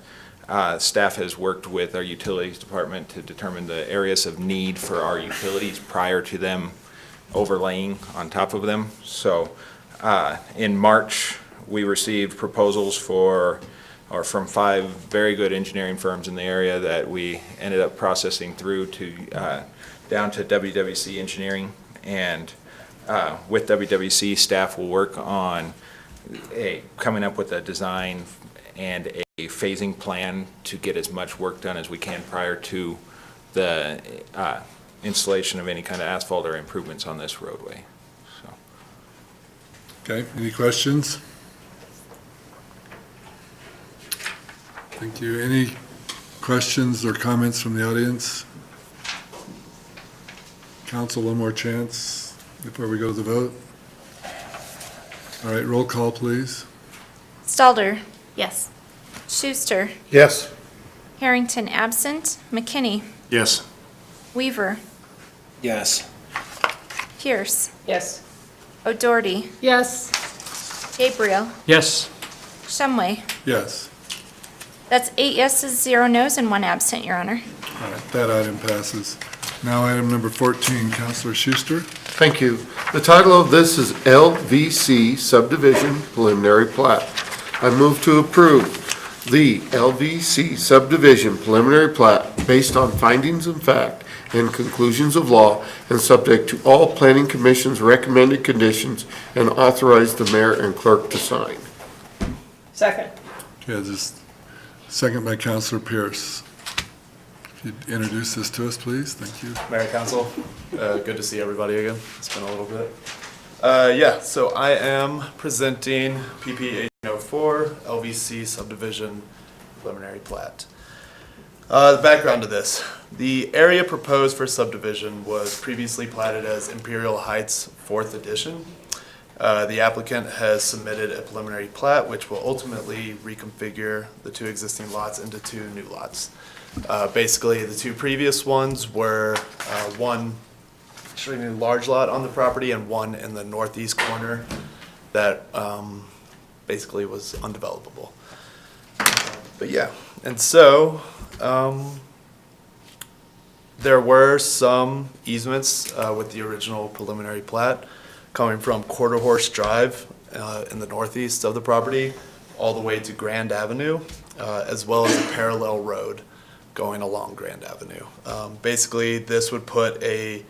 staff has worked with our utilities department to determine the areas of need for our utilities prior to them overlaying on top of them. So in March, we received proposals from 5 very good engineering firms in the area that we ended up processing through to down to WWC Engineering. And with WWC, staff will work on coming up with a design and a phasing plan to get as much work done as we can prior to the installation of any kind of asphalt or improvements on this roadway. So. Okay, any questions? Thank you. Any questions or comments from the audience? Council, one more chance before we go to the vote. All right, roll call, please. Stalder. Yes. Schuster. Yes. Harrington absent. McKinney. Yes. Weaver. Yes. Pierce. Yes. O'Doherty. Yes. Gabriel. Yes. Shumway. Yes. That's 8 yeses, 0 nos, and 1 absent, Your Honor. All right, that item passes. Now item number 14, Councilor Schuster. Thank you. The title of this is LVC Subdivision Preliminary Plat. I move to approve the LVC Subdivision Preliminary Plat based on findings of fact and conclusions of law and subject to all Planning Commission's recommended conditions and authorize the mayor and clerk to sign. Second. Okay, just second by Councilor Pierce. If you'd introduce this to us, please. Thank you. Mayor, Council, good to see everybody again. It's been a little bit. Yeah, so I am presenting PP 1804 LVC Subdivision Preliminary Plat. The background to this. The area proposed for subdivision was previously platted as Imperial Heights 4th Edition. The applicant has submitted a preliminary plat which will ultimately reconfigure the 2 existing lots into 2 new lots. Basically, the 2 previous ones were one extremely large lot on the property and one in the northeast corner that basically was undevelopable. But yeah, and so There were some easements with the original preliminary plat coming from Quarter Horse Drive in the northeast of the property all the way to Grand Avenue, as well as a parallel road going along Grand Avenue. Basically, this would put a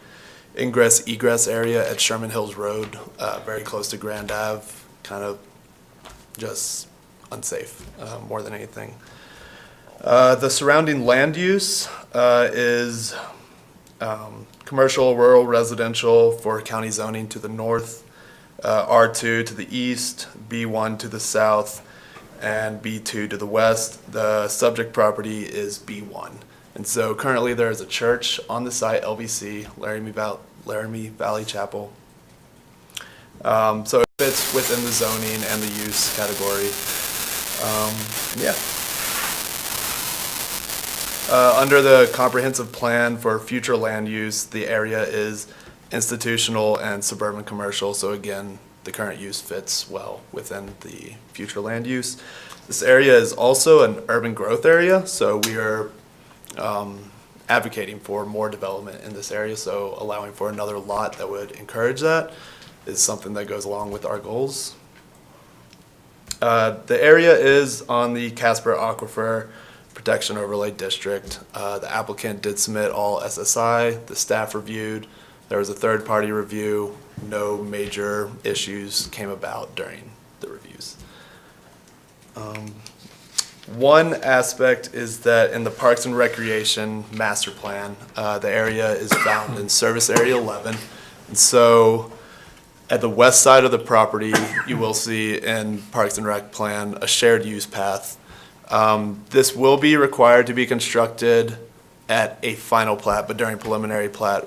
ingress egress area at Sherman Hills Road, very close to Grand Ave, kind of just unsafe more than anything. The surrounding land use is commercial, rural, residential for county zoning to the north, R2 to the east, B1 to the south, and B2 to the west. The subject property is B1. And so currently there is a church on the site, LVC, Laramie Valley Chapel. So it fits within the zoning and the use category. Yeah. Under the comprehensive plan for future land use, the area is institutional and suburban commercial. So again, the current use fits well within the future land use. This area is also an urban growth area, so we are advocating for more development in this area. So allowing for another lot that would encourage that is something that goes along with our goals. The area is on the Caspere Aquifer Protection Overlay District. The applicant did submit all SSI, the staff reviewed, there was a third-party review, no major issues came about during the reviews. One aspect is that in the Parks and Recreation Master Plan, the area is found in Service Area 11, and so at the west side of the property, you will see in Parks and Rec Plan a shared use path. This will be required to be constructed at a final plat, but during preliminary plat,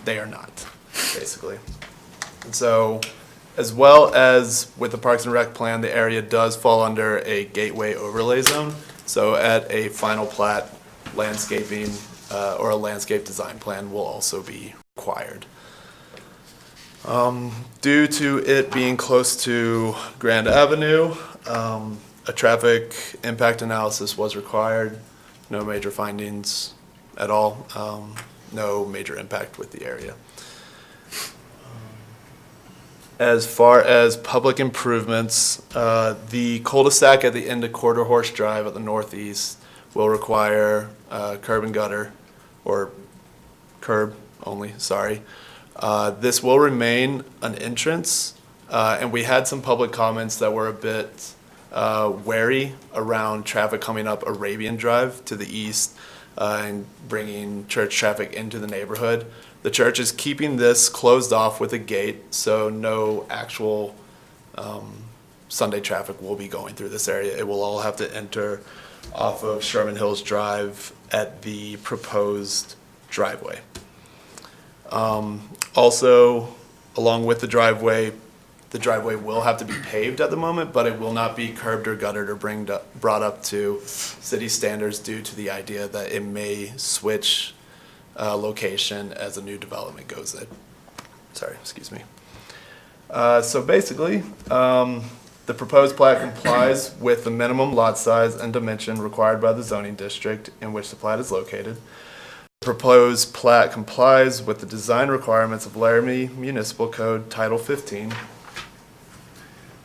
they are not, basically. And so, as well as with the Parks and Rec Plan, the area does fall under a gateway overlay zone. So at a final plat, landscaping or a landscape design plan will also be required. Due to it being close to Grand Avenue, a traffic impact analysis was required. No major findings at all. No major impact with the area. As far as public improvements, the cul-de-sac at the end of Quarter Horse Drive at the northeast will require curb and gutter, or curb only, sorry. This will remain an entrance, and we had some public comments that were a bit wary around traffic coming up Arabian Drive to the east and bringing church traffic into the neighborhood. The church is keeping this closed off with a gate, so no actual Sunday traffic will be going through this area. It will all have to enter off of Sherman Hills Drive at the proposed driveway. Also, along with the driveway will have to be paved at the moment, but it will not be curbed or guttered or brought up to city standards due to the idea that it may switch location as a new development goes in. Sorry, excuse me. So basically, the proposed plat complies with the minimum lot size and dimension required by the zoning district in which the plat is located. The proposed plat complies with the design requirements of Laramie Municipal Code Title 15,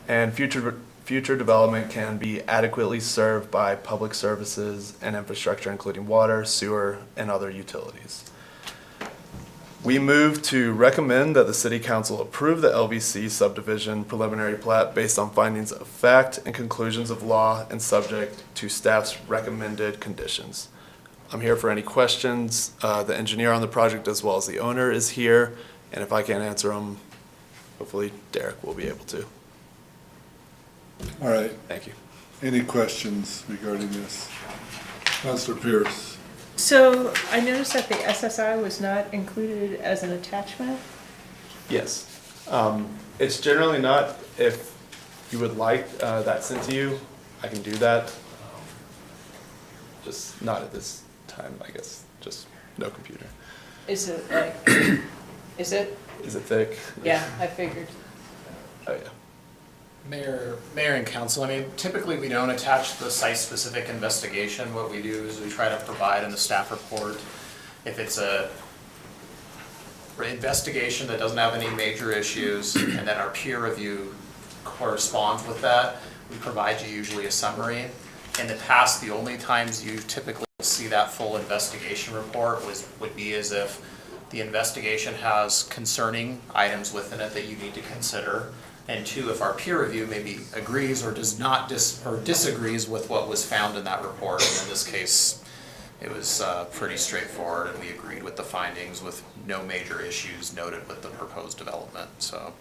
and future development can be adequately served by public services and infrastructure, including water, sewer, and other utilities. We move to recommend that the City Council approve the LVC subdivision preliminary plat based on findings of fact and conclusions of law and subject to staff's recommended conditions. I'm here for any questions. The engineer on the project as well as the owner is here, and if I can't answer them, hopefully Derek will be able to. All right. Thank you. Any questions regarding this? Councilor Pierce. So I noticed that the SSI was not included as an attachment. Yes. It's generally not. If you would like that sent to you, I can do that. Just not at this time, I guess. Just no computer. Is it like, is it? Is it thick? Yeah, I figured. Oh, yeah. Mayor and council, I mean, typically we don't attach the site-specific investigation. What we do is we try to provide in the staff report, if it's a investigation that doesn't have any major issues, and then our peer review corresponds with that, we provide you usually a summary. In the past, the only times you typically see that full investigation report would be as if the investigation has concerning items within it that you need to consider. And two, if our peer review maybe agrees or does not or disagrees with what was found in that report. And in this case, it was pretty straightforward, and we agreed with the findings with no major issues noted with the proposed development. So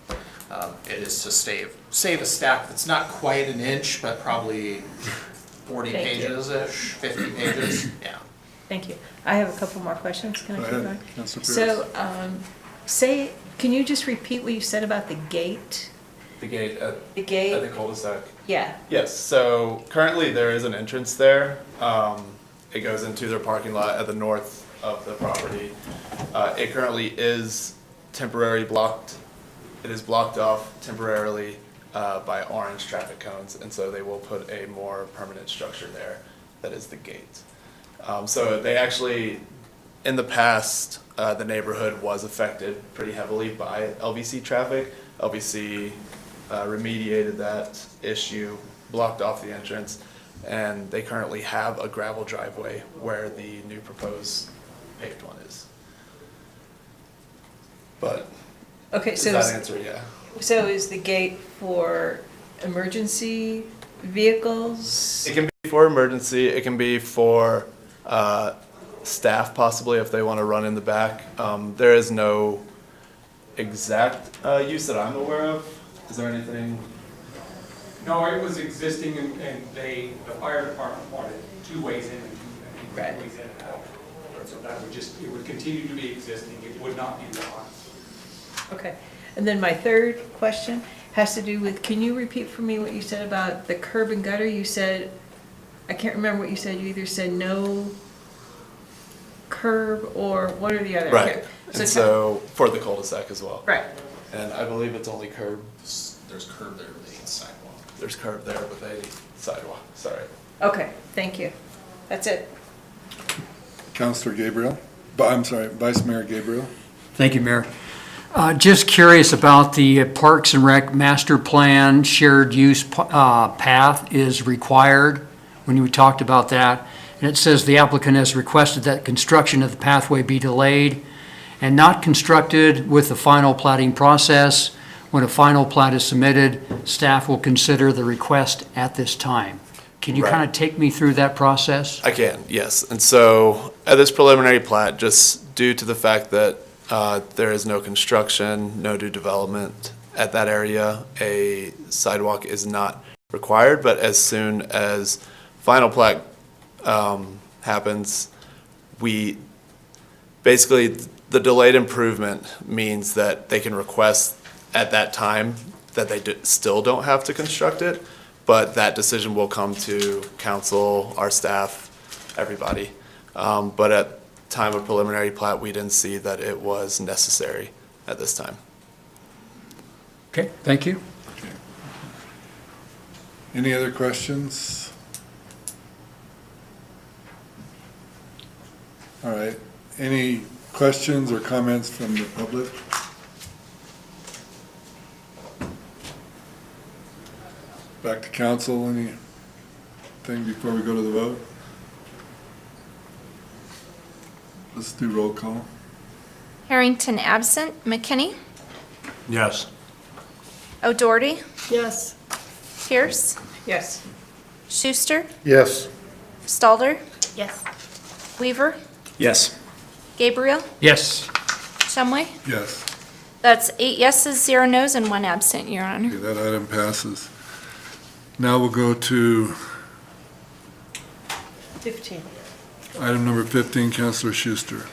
it is to save a stack that's not quite an inch, but probably 40 Thank you. pages-ish, 50 pages, yeah. Thank you. I have a couple more questions. Can I Go keep ahead, going? Councilor So, can you just repeat what you said about the gate? The gate at The gate? at the cul-de-sac. Yeah. Yes, so currently there is an entrance there. It goes into their parking lot at the north of the property. It currently is temporarily blocked. It is blocked off temporarily by orange traffic cones, and so they will put a more permanent structure there that is the gate. So they actually, in the past, the neighborhood was affected pretty heavily by LVC traffic. LVC remediated that issue, blocked off the entrance, and they currently have a gravel driveway where the new proposed paved one is. But Okay, does so that answer? Yeah. So is the gate for emergency vehicles? It can be for emergency. It can be for staff possibly if they want to run in the back. There is no exact use that I'm aware of. Is there anything? No, it was existing and the fire department wanted 2 ways in and 2 ways in and out. So that it would continue to be existing, it would not be one. Okay. And then my third question has to do with, can you repeat for me what you said about the curb and gutter? You said, I can't remember what you said. You either said no curb or what are the other? Right. Okay. And so for the cul-de-sac as well. Right. And I believe it's only curbs. There's curb there with a sidewalk. There's curb there with a sidewalk. Sorry. Okay, thank you. That's it. Councilor Gabriel, I'm sorry, Vice Mayor Gabriel. Thank you, Mayor. Just curious about the Parks and Rec Master Plan shared use path is required, when you talked about that. And it says the applicant has requested that construction of the pathway be delayed and not constructed with the final plating process. When a final plat is submitted, staff will consider the request at this time. Can you Right. kind of take me through that process? I can, yes. And so at this preliminary plat, just due to the fact that there is no construction, no new development at that area, a sidewalk is not required. But as soon as final plat happens, basically the delayed improvement means that they can request at that time that they still don't have to construct it, but that decision will come to council, our staff, everybody. But at time of preliminary plat, we didn't see that it was necessary at this time. Okay, thank you. Any other questions? All right, any questions or comments from the public? Back to council, anything before we go to the vote? Let's do roll call. Harrington absent. McKinney? Yes. O'Doherty? Yes. Pierce? Yes. Schuster? Yes. Stalder? Yes. Weaver? Yes. Gabriel? Yes. Shumway? Yes. That's 8 yeses, 0 nos, and 1 absent, Your Honor. Okay, that item passes. Now we'll go to 15. item number 15, Councilor Schuster.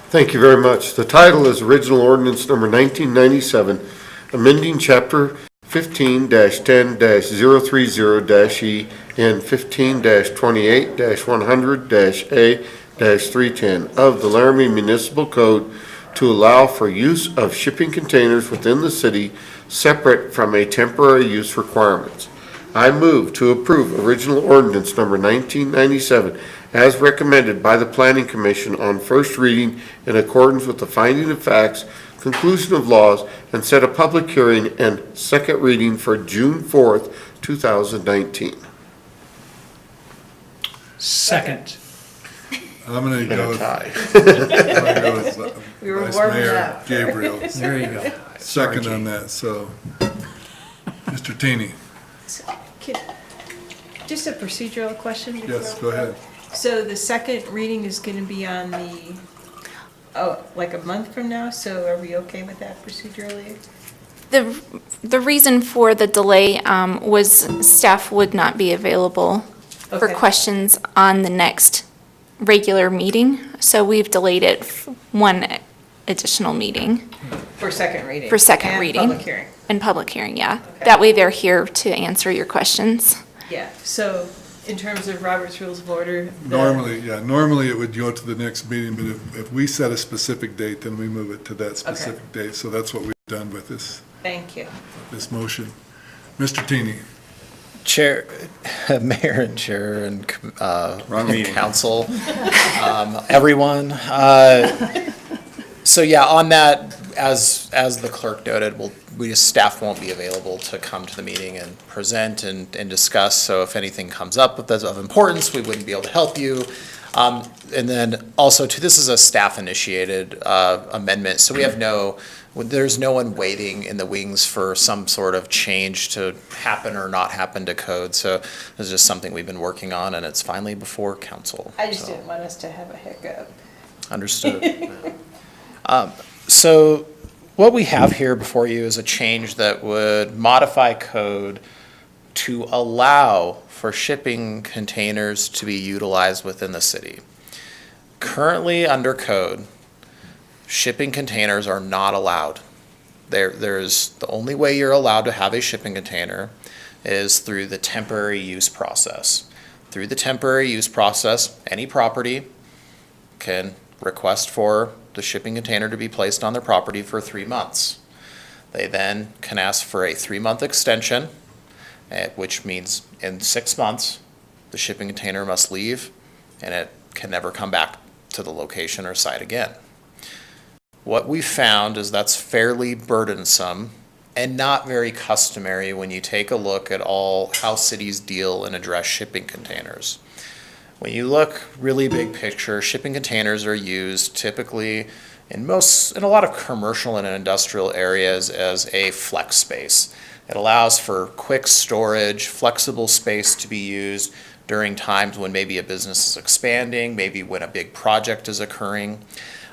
Thank you very much. The title is Original Ordinance Number 1997, amending Chapter 15-10-030-E and 15-28-100-A-310 of the Laramie Municipal Code to allow for use of shipping containers within the city separate from a temporary use requirements. I move to approve original ordinance number 1997 as recommended by the Planning Commission on first reading in accordance with the finding of facts, conclusion of laws, and set a public hearing and second reading for June 4th, 2019. Second. I'm gonna go with, tie. I'm gonna go with We were Vice warming Mayor up. Gabriel. There you go. Second on that, so. Mr. Teeny, Just a procedural question before. yes, go ahead. So the second reading is going to be on the, like a month from now, so are we okay with that procedurally? The reason for the delay was staff would not be available for Okay. questions on the next regular meeting, so we've delayed it one additional meeting For second reading? for second reading. And public hearing? And public hearing, yeah. Okay. That way they're here to answer your questions. Yeah, so in terms of Robert's Rules of Order? Normally it would go to the next meeting, but if we set a specific date, then we move it to that specific date. So that's what we've done with Thank you. this motion. Mr. Teeny, Chair, Mayor and Chair and Wrong meeting. Council, everyone. So yeah, on that, as the clerk noted, staff won't be available to come to the meeting and present and discuss. So if anything comes up that's of importance, we wouldn't be able to help you. And then also too, this is a staff initiated amendment, so we have there's no one waiting in the wings for some sort of change to happen or not happen to code. So this is just something we've been working on, and it's finally before council. I just So, didn't want us to have a hiccup. Understood. So what we have here before you is a change that would modify code to allow for shipping containers to be utilized within the city. Currently, under code, shipping containers are not allowed. There's the only way you're allowed to have a shipping container is through the temporary use process. Through the temporary use process, any property can request for the shipping container to be placed on their property for 3 months. They then can ask for a 3-month extension, which means in 6 months, the shipping container must leave and it can never come back to the location or site again. What we found is that's fairly burdensome and not very customary when you take a look at how cities deal and address shipping containers. When you look really big picture, shipping containers are used typically in a lot of commercial and industrial areas as a flex space. It allows for quick storage, flexible space to be used during times when maybe a business is expanding, maybe when a big project is occurring.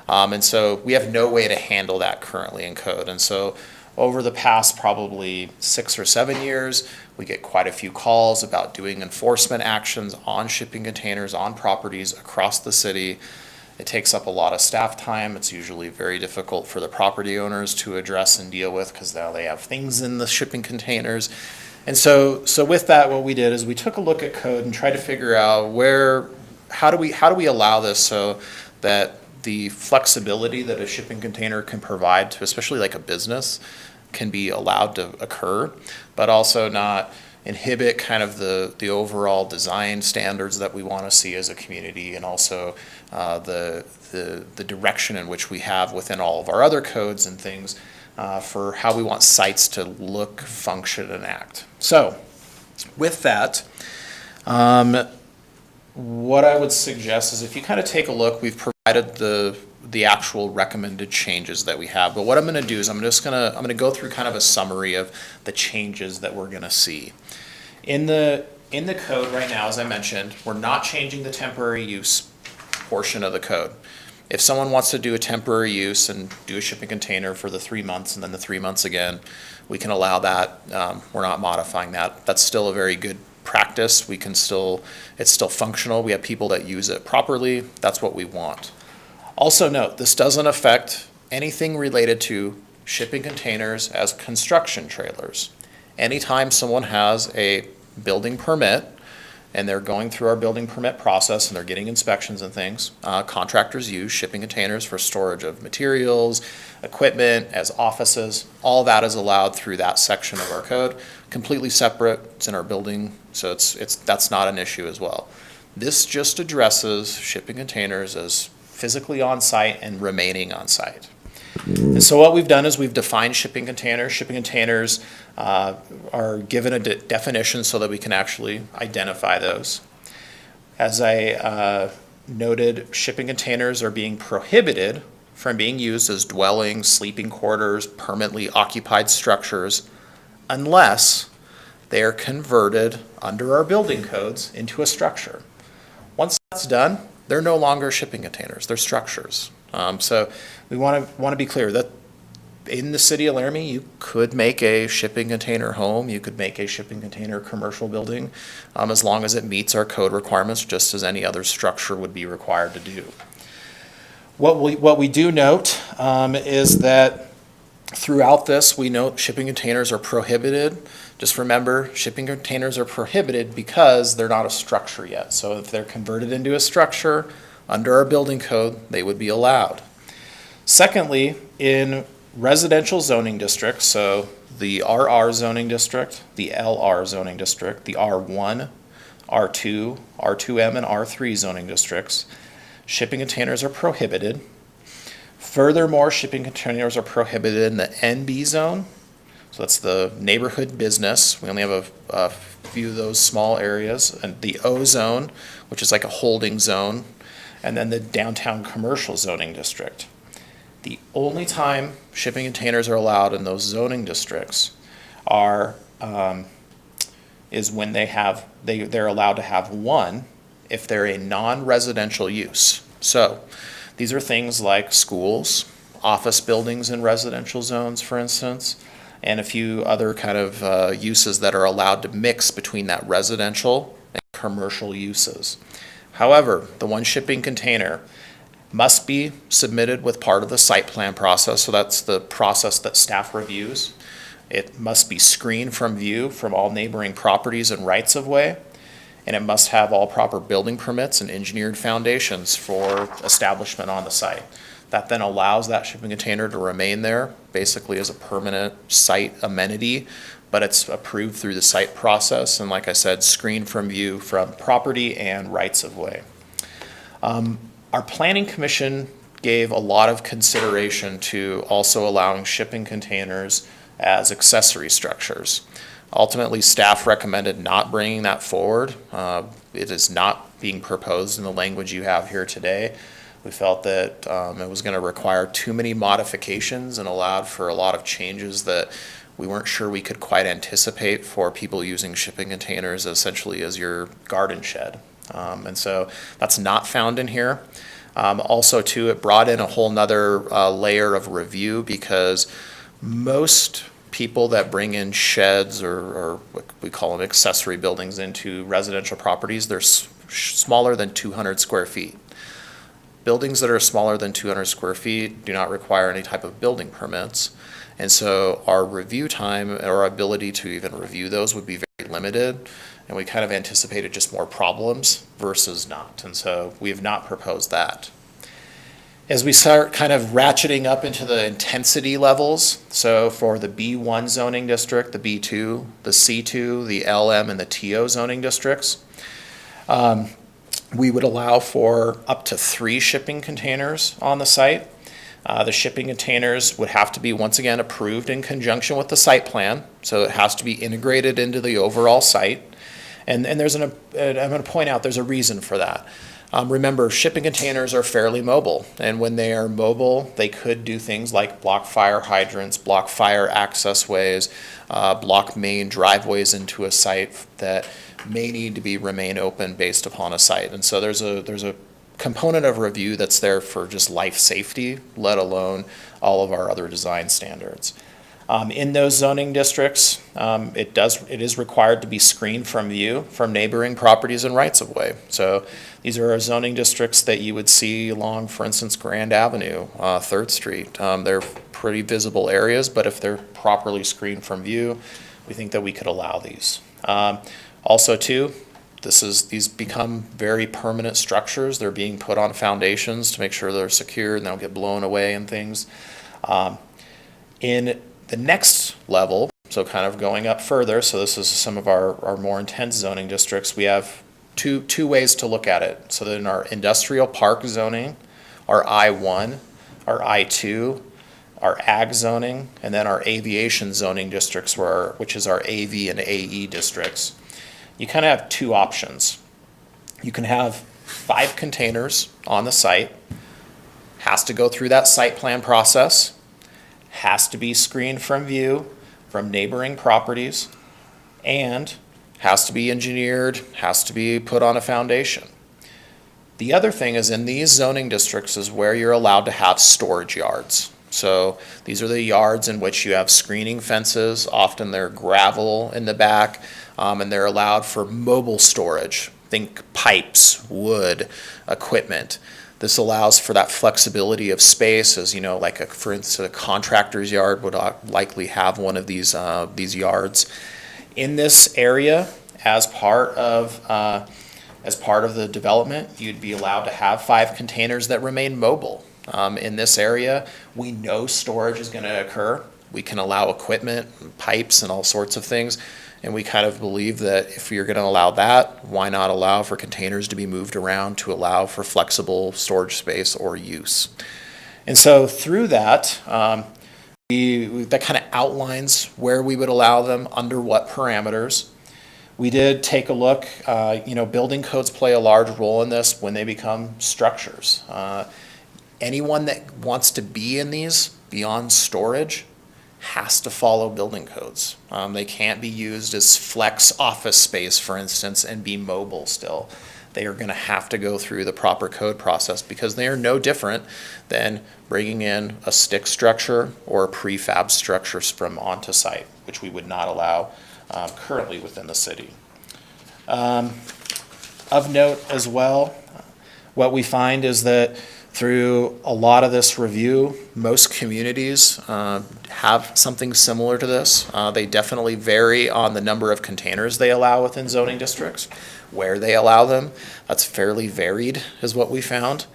And so we have no way to handle that currently in code. And so over the past probably 6 or 7 years, we get quite a few calls about doing enforcement actions on shipping containers on properties across the city. It takes up a lot of staff time. It's usually very difficult for the property owners to address and deal with because now they have things in the shipping containers. And so with that, what we did is we took a look at code and tried to figure out how do we allow this so that the flexibility that a shipping container can provide to especially like a business can be allowed to occur, but also not inhibit kind of the overall design standards that we want to see as a community, and also the direction in which we have within all of our other codes and things for how we want sites to look, function, and act. So with that, what I would suggest is if you kind of take a look, we've provided the actual recommended changes that we have. But what I'm going to do is I'm going to go through kind of a summary of the changes that we're going to see. In the code right now, as I mentioned, we're not changing the temporary use portion of the code. If someone wants to do a temporary use and do a shipping container for the 3 months and then the 3 months again, we can allow that. We're not modifying that. That's still a very good practice. It's still functional. We have people that use it properly. That's what we want. Also note, this doesn't affect anything related to shipping containers as construction trailers. Anytime someone has a building permit and they're going through our building permit process and they're getting inspections and things, contractors use shipping containers for storage of materials, equipment, as offices. All that is allowed through that section of our code, completely separate. It's in our building, so that's not an issue as well. This just addresses shipping containers as physically on site and remaining on site. And so what we've done is we've defined shipping containers. Shipping containers are given a definition so that we can actually identify those. As I noted, shipping containers are being prohibited from being used as dwellings, sleeping quarters, permanently occupied structures, unless they are converted under our building codes into a structure. Once that's done, they're no longer shipping containers, they're structures. So we want to be clear that in the city of Laramie, you could make a shipping container home, you could make a shipping container commercial building, as long as it meets our code requirements, just as any other structure would be required to do. What we do note is that throughout this, we note shipping containers are prohibited. Just remember, shipping containers are prohibited because they're not a structure yet. So if they're converted into a structure, under our building code, they would be allowed. Secondly, in residential zoning districts, so the RR zoning district, the LR zoning district, the R1, R2, R2M, and R3 zoning districts, shipping containers are prohibited. Furthermore, shipping containers are prohibited in the NB zone. So that's the neighborhood business. We only have a few of those small areas. And the O zone, which is like a holding zone, and then the downtown commercial zoning district. The only time shipping containers are allowed in those zoning districts is when they're allowed to have one if they're a non-residential use. So these are things like schools, office buildings in residential zones, for instance, and a few other kind of uses that are allowed to mix between that residential and commercial uses. However, the one shipping container must be submitted with part of the site plan process, so that's the process that staff reviews. It must be screened from view from all neighboring properties and rights of way, and it must have all proper building permits and engineered foundations for establishment on the site. That then allows that shipping container to remain there, basically as a permanent site amenity, but it's approved through the site process, and like I said, screened from view from property and rights of way. Our planning commission gave a lot of consideration to also allowing shipping containers as accessory structures. Ultimately, staff recommended not bringing that forward. It is not being proposed in the language you have here today. We felt that it was going to require too many modifications and allowed for a lot of changes that we weren't sure we could quite anticipate for people using shipping containers essentially as your garden shed. And so that's not found in here. Also, too, it brought in a whole nother layer of review because most people that bring in sheds or what we call them accessory buildings into residential properties, they're smaller than 200 square feet. Buildings that are smaller than 200 square feet do not require any type of building permits. And so our review time or our ability to even review those would be very limited. And we kind of anticipated just more problems versus not. And so we have not proposed that. As we start kind of ratcheting up into the intensity levels, so for the B1 zoning district, the B2, the C2, the LM, and the TO zoning districts, we would allow for up to 3 shipping containers on the site. The shipping containers would have to be, once again, approved in conjunction with the site plan, so it has to be integrated into the overall site. And I'm going to point out there's a reason for that. Remember, shipping containers are fairly mobile, and when they are mobile, they could do things like block fire hydrants, block fire access ways, block main driveways into a site that may need to remain open based upon a site. And so there's a component of review that's there for just life safety, let alone all of our other design standards. In those zoning districts, it is required to be screened from view from neighboring properties and rights of way. So these are our zoning districts that you would see along, for instance, Grand Avenue, 3rd Street. They're pretty visible areas, but if they're properly screened from view, we think that we could allow these. Also, too, These become very permanent structures. They're being put on foundations to make sure they're secure and they don't get blown away and things. In the next level, so kind of going up further, so this is some of our more intense zoning districts, we have two ways to look at it. So in our industrial park zoning, our I-1, our I-2, our ag zoning, and then our aviation zoning districts, which is our AV and AE districts. You kind of have two options. You can have 5 containers on the site, has to go through that site plan process, has to be screened from view from neighboring properties, and has to be engineered, has to be put on a foundation. The other thing is in these zoning districts is where you're allowed to have storage yards. So these are the yards in which you have screening fences, often they're gravel in the back, and they're allowed for mobile storage. Think pipes, wood, equipment. This allows for that flexibility of space, as you know, like for instance, a contractor's yard would likely have one of these yards. In this area, as part of the development, you'd be allowed to have 5 containers that remain mobile. In this area, we know storage is going to occur. We can allow equipment, and pipes, and all sorts of things. And we kind of believe that if you're going to allow that, why not allow for containers to be moved around to allow for flexible storage space or use? And so through that, that kind of outlines where we would allow them, under what parameters. We did take a look, building codes play a large role in this when they become structures. Anyone that wants to be in these beyond storage has to follow building codes. They can't be used as flex office space, for instance, and be mobile still. They are going to have to go through the proper code process because they are no different than bringing in a stick structure or a prefab structure from onto site, which we would not allow currently within the city. Of note as well, what we find is that through a lot of this review, most communities have something similar to this. They definitely vary on the number of containers they allow within zoning districts, where they allow them. That's fairly varied is what we found.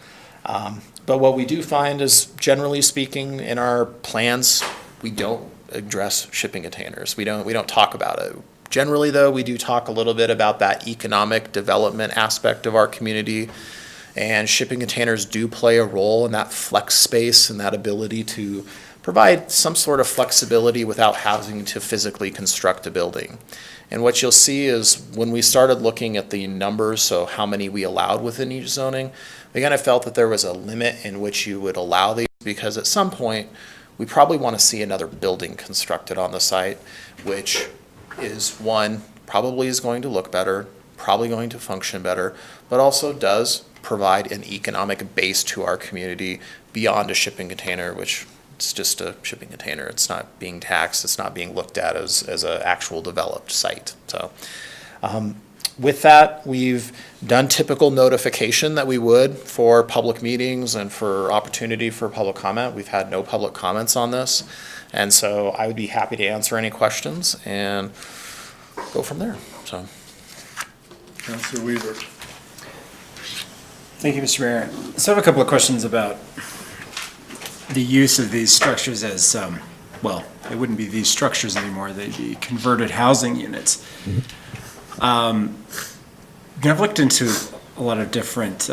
But what we do find is, generally speaking, in our plans, we don't address shipping containers. We don't talk about it. Generally, though, we do talk a little bit about that economic development aspect of our community. And shipping containers do play a role in that flex space and that ability to provide some sort of flexibility without having to physically construct a building. And what you'll see is when we started looking at the numbers, so how many we allowed within each zoning, we kind of felt that there was a limit in which you would allow these, because at some point we probably want to see another building constructed on the site, which is one, probably is going to look better, probably going to function better, but also does provide an economic base to our community beyond a shipping container, which it's just a shipping container. It's not being taxed. It's not being looked at as an actual developed site. So with that, we've done typical notification that we would for public meetings and for opportunity for public comment. We've had no public comments on this. And so I would be happy to answer any questions and go from there. So, Councilor Weaver. Thank you, Mr. Mayor. So I have a couple of questions about the use of these structures as, well, it wouldn't be these structures anymore, they'd be converted housing units. I've looked into a lot of different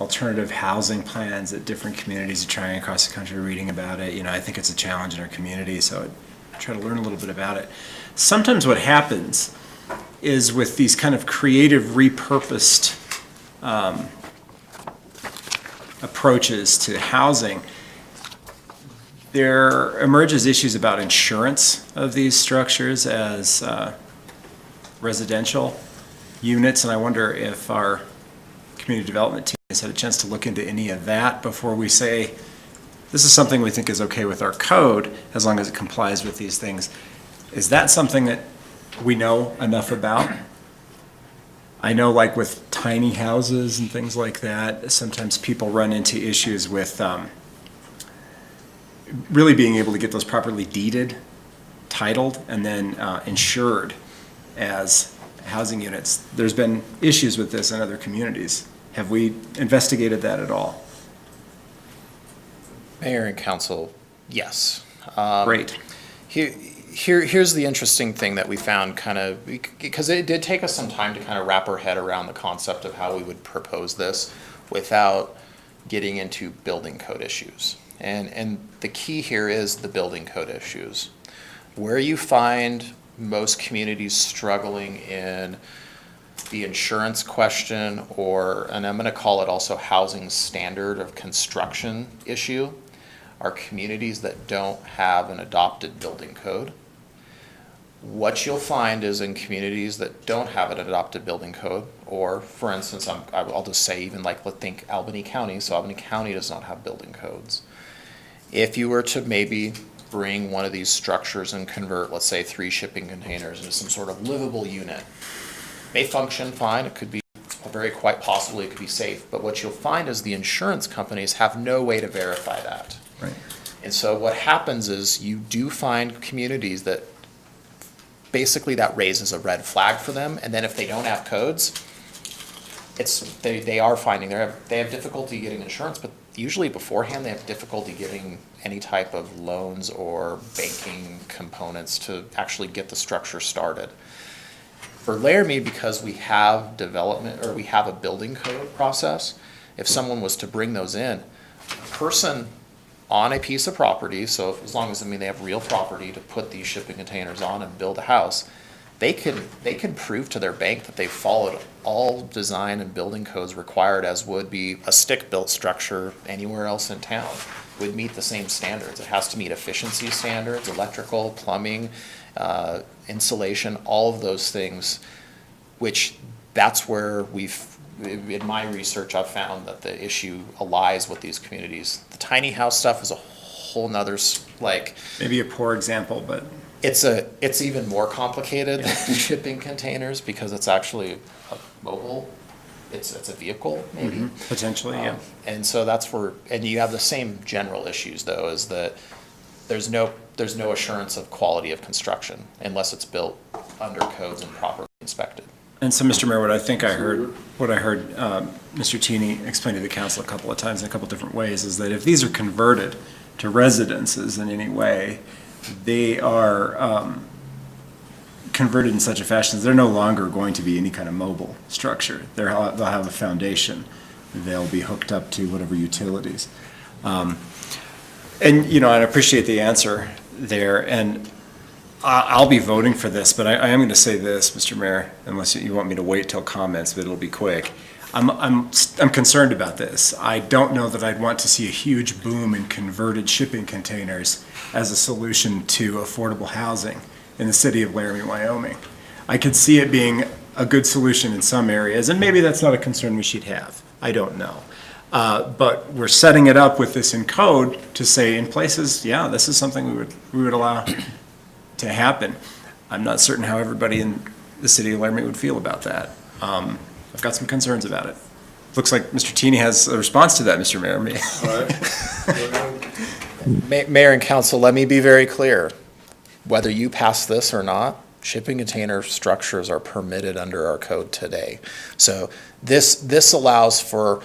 alternative housing plans that different communities are trying across the country, reading about it. I think it's a challenge in our community, so I try to learn a little bit about it. Sometimes what happens is with these kind of creative repurposed approaches to housing, there emerges issues about insurance of these structures as residential units, and I wonder if our community development team has had a chance to look into any of that before we say this is something we think is okay with our code as long as it complies with these things. Is that something that we know enough about? I know, like with tiny houses and things like that, sometimes people run into issues with really being able to get those properly deeded, titled, and then insured as housing units. There's been issues with this in other communities. Have we investigated that at all? Mayor and council, yes. Great. Here's the interesting thing that we found because it did take us some time to kind of wrap our head around the concept of how we would propose this without getting into building code issues. And the key here is the building code issues. Where you find most communities struggling in the insurance question, and I'm going to call it also housing standard of construction issue, are communities that don't have an adopted building code. What you'll find is in communities that don't have an adopted building code, or for instance, I'll just say even like, let's think Albany County, so Albany County does not have building codes. If you were to maybe bring one of these structures and convert, let's say 3 shipping containers into some sort of livable unit, may function fine, it could be quite possibly it could be safe, but what you'll find is the insurance companies have no way to verify that. Right. And so what happens is you do find communities that basically that raises a red flag for them, and then if they don't have codes, they are finding they have difficulty getting insurance, but usually beforehand they have difficulty getting any type of loans or banking components to actually get the structure started. For Laramie, because we have development, or we have a building code process, if someone was to bring those in, a person on a piece of property, so as long as, they have real property to put these shipping containers on and build a house, they can prove to their bank that they've followed all design and building codes required as would be a stick-built structure anywhere else in town, would meet the same standards. It has to meet efficiency standards, electrical, plumbing, insulation, all of those things, which that's where in my research, I've found that the issue lies with these communities. The tiny house stuff is a whole nother, Maybe a poor example, but. It's even more complicated than shipping containers because it's actually a mobile, it's a vehicle maybe. Potentially, yeah. And so that's where, and you have the same general issues though, is that there's no assurance of quality of construction unless it's built under codes and properly inspected. And so, Mr. Mayor, what I heard Mr. Cheney explain to the council a couple of times in a couple of different ways is that if these are converted to residences in any way, they are converted in such a fashion that they're no longer going to be any kind of mobile structure. They'll have a foundation. They'll be hooked up to whatever utilities. And I appreciate the answer there. And I'll be voting for this, but I am going to say this, Mr. Mayor, unless you want me to wait till comments, but it'll be quick. I'm concerned about this. I don't know that I'd want to see a huge boom in converted shipping containers as a solution to affordable housing in the city of Laramie, Wyoming. I could see it being a good solution in some areas, and maybe that's not a concern we should have. I don't know. But we're setting it up with this in code to say in places, yeah, this is something we would allow to happen. I'm not certain how everybody in the city of Laramie would feel about that. I've got some concerns about it. Looks like Mr. Cheney has a response to that, Mr. Mayor. Mayor and council, let me be very clear. Whether you pass this or not, shipping container structures are permitted under our code today. So this allows for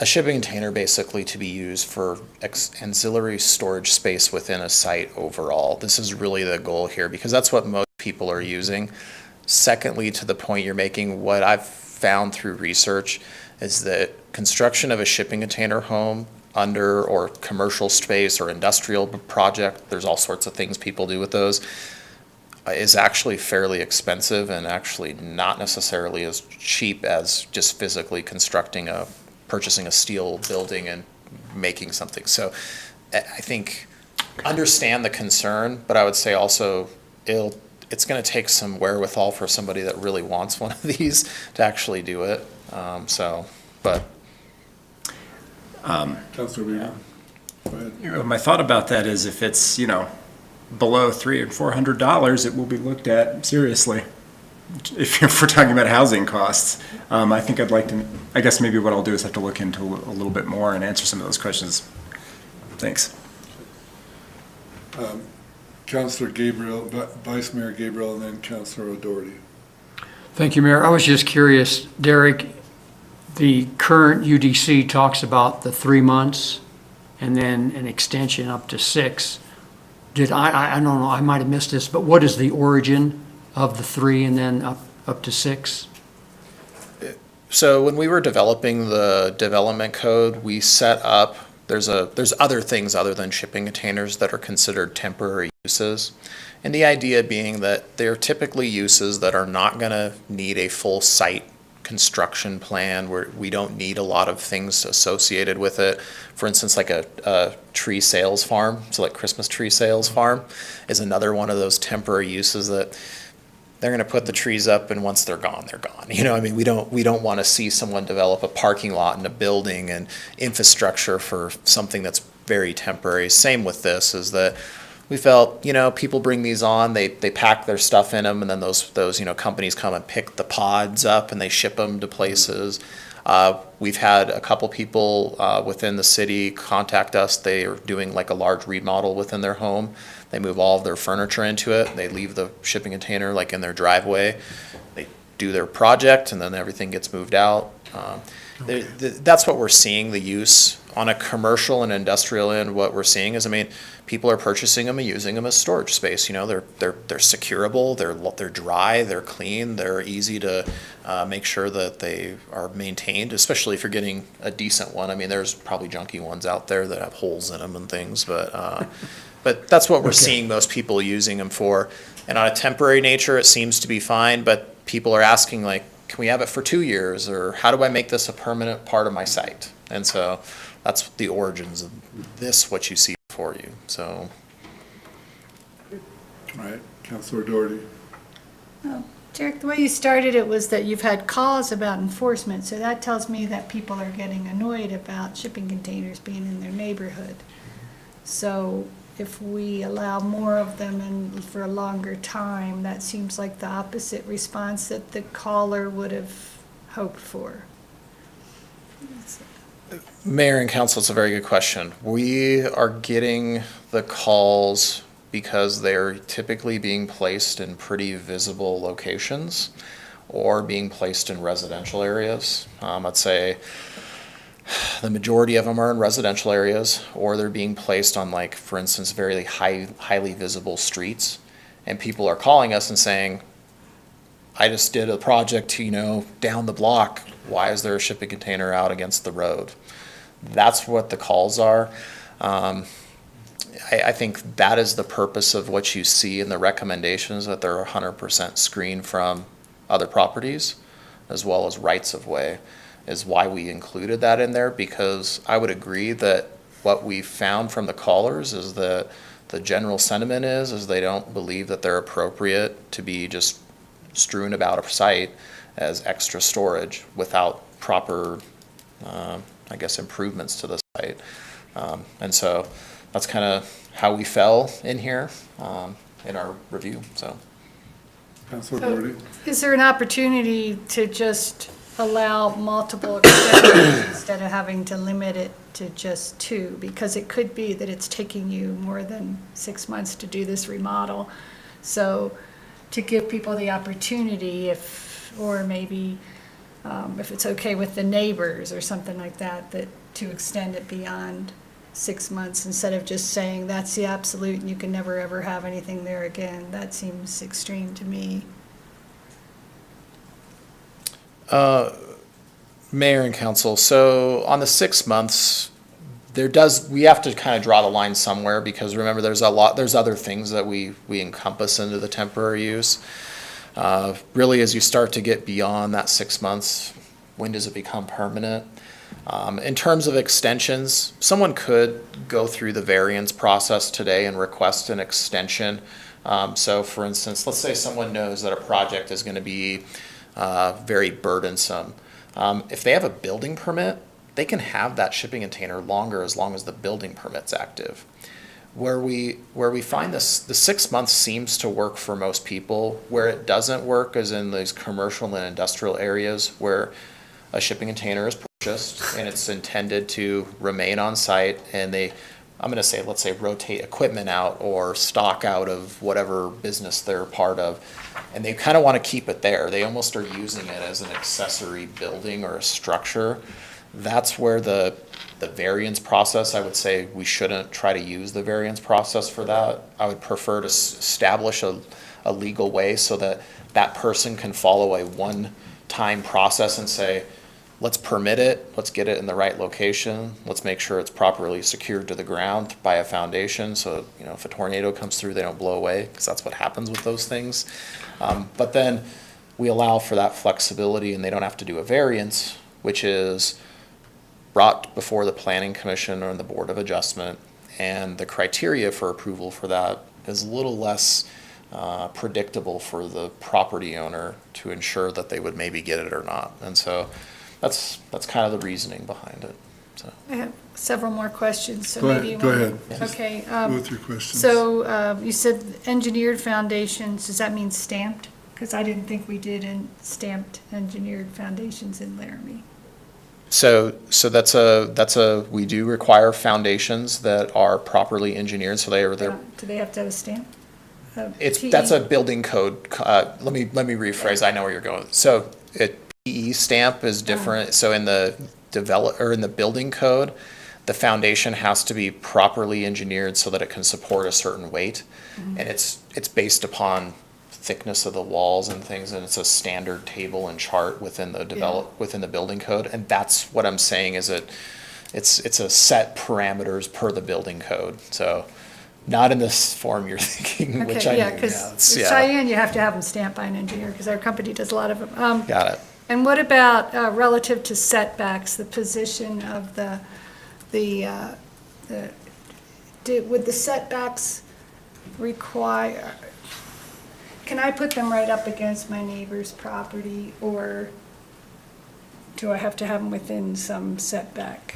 a shipping container basically to be used for ancillary storage space within a site overall. This is really the goal here because that's what most people are using. Secondly, to the point you're making, what I've found through research is that construction of a shipping container home under or commercial space or industrial project, there's all sorts of things people do with those, is actually fairly expensive and actually not necessarily as cheap as just physically purchasing a steel building and making something. So I think understand the concern, but I would say also it's going to take some wherewithal for somebody that really wants one of these to actually do it. Councilor Weaver, go ahead. My thought about that is if it's, below $300 and $400, it will be looked at seriously. If we're talking about housing costs, I think I guess maybe what I'll do is have to look into a little bit more and answer some of those questions. Thanks. Councilor Gabriel, Vice Mayor Gabriel, and then Councilor O'Doherty. Thank you, Mayor. I was just curious, Derek, the current UDC talks about the 3 months and then an extension up to 6. I don't know, I might have missed this, but what is the origin of the 3 and then up to 6? So when we were developing the development code, we set up, there's other things other than shipping containers that are considered temporary uses. And the idea being that they're typically uses that are not gonna need a full site construction plan, where we don't need a lot of things associated with it. For instance, like a tree sales farm, so like Christmas tree sales farm is another one of those temporary uses that they're going to put the trees up, and once they're gone, they're gone. You know, I mean, we don't want to see someone develop a parking lot and a building and infrastructure for something that's very temporary. Same with this, is that we felt, you know, people bring these on, they pack their stuff in them, and then those companies come and pick the pods up and they ship them to places. We've had a couple people within the city contact us. They are doing like a large remodel within their home. They move all of their furniture into it. They leave the shipping container like in their driveway. They do their project, and then everything gets moved out. That's what we're seeing, the use on a commercial and industrial end. What we're seeing is, I mean, people are purchasing them and using them as storage space. You know, they're securable, they're dry, they're clean, they're easy to make sure that they are maintained, especially if you're getting a decent one. I mean, there's probably junky ones out there that have holes in them and things, but that's what we're seeing most people using them for. And on a temporary nature, it seems to be fine, but people are asking, like, can we have it for 2 years, or how do I make this a permanent part of my site? And so that's the origins of this, what you see for you, so. All right, Councilor Doherty. Derek, the way you started it was that you've had calls about enforcement, so that tells me that people are getting annoyed about shipping containers being in their neighborhood. So if we allow more of them and for a longer time, that seems like the opposite response that the caller would have hoped for. Mayor and council, it's a very good question. We are getting the calls because they're typically being placed in pretty visible locations or being placed in residential areas. I'd say the majority of them are in residential areas, or they're being placed on, like, for instance, very highly visible streets. And people are calling us and saying, I just did a project, you know, down the block. Why is there a shipping container out against the road? That's what the calls are. I think that is the purpose of what you see in the recommendations, that they're 100% screened from other properties as well as rights of way, is why we included that in there, because I would agree that what we found from the callers is that the general sentiment is they don't believe that they're appropriate to be just strewn about a site as extra storage without proper, I guess, improvements to the site. And so that's kind of how we fell in here in our review, so. Councilor Doherty. Is there an opportunity to just allow multiple extensions instead of having to limit it to just 2? Because it could be that it's taking you more than 6 months to do this remodel. So to give people the opportunity, or maybe if it's okay with the neighbors or something like that, to extend it beyond 6 months instead of just saying that's the absolute and you can never ever have anything there again. That seems extreme to me. Mayor and council, so on the 6 months, we have to kind of draw the line somewhere, because remember, there's other things that we encompass into the temporary use. Really, as you start to get beyond that 6 months, when does it become permanent? In terms of extensions, someone could go through the variance process today and request an extension. So for instance, let's say someone knows that a project is going to be very burdensome. If they have a building permit, they can have that shipping container longer as long as the building permit's active. Where we find this, the 6 months seems to work for most people. Where it doesn't work is in these commercial and industrial areas where a shipping container is purchased and it's intended to remain on site, and they I'm going to say, let's say, rotate equipment out or stock out of whatever business they're a part of, and they kind of want to keep it there. They almost are using it as an accessory building or a structure. That's where the variance process, I would say we shouldn't try to use the variance process for that. I would prefer to establish a legal way so that that person can follow a one-time process and say, let's permit it, let's get it in the right location, let's make sure it's properly secured to the ground by a foundation so, you know, if a tornado comes through, they don't blow away, because that's what happens with those things. But then we allow for that flexibility and they don't have to do a variance, which is brought before the Planning Commission or the Board of Adjustment, and the criteria for approval for that is a little less predictable for the property owner to ensure that they would maybe get it or not. And so that's kind of the reasoning behind it. So. I have several more questions, so Go maybe you ahead. want Go to. ahead. Okay. Go with your questions. So you said engineered foundations, does that mean stamped? Because I didn't think we did stamped engineered foundations in Laramie. So we do require foundations that are properly engineered, so they're Do they have to have a stamp? that's a building code. Let me rephrase. I know where you're going. So PE stamp is different. So in the building code, the foundation has to be properly engineered so that it can support a certain weight, and it's based upon thickness of the walls and things, and it's a standard table and chart within the within the building code. And that's what I'm saying is it's a set parameters per the building code. So not in this form you're thinking, Okay, which I yeah, knew. because Cheyenne, you have to have them stamped by an engineer, because our company does a lot of them. Got it. And what about relative to setbacks, the position of would the setbacks require, can I put them right up against my neighbor's property, or do I have to have them within some setback?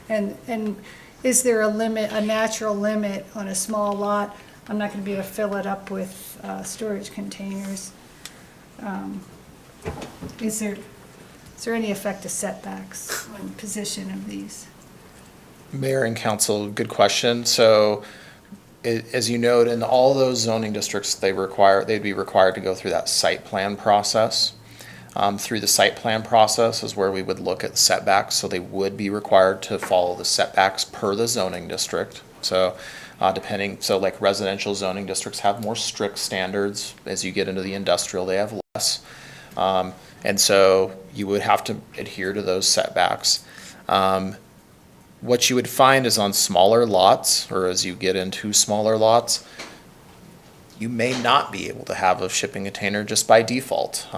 And is there a limit, a natural limit on a small lot? I'm not going to be able to fill it up with storage containers. Is there any effect to setbacks on position of these? Mayor and council, good question. So as you note, in all those zoning districts, they'd be required to go through that site plan process. Through the site plan process is where we would look at setbacks, so they would be required to follow the setbacks per the zoning district. So like residential zoning districts have more strict standards. As you get into the industrial, they have less. And so you would have to adhere to those setbacks. What you would find is on smaller lots, or as you get into smaller lots, you may not be able to have a shipping container just by default.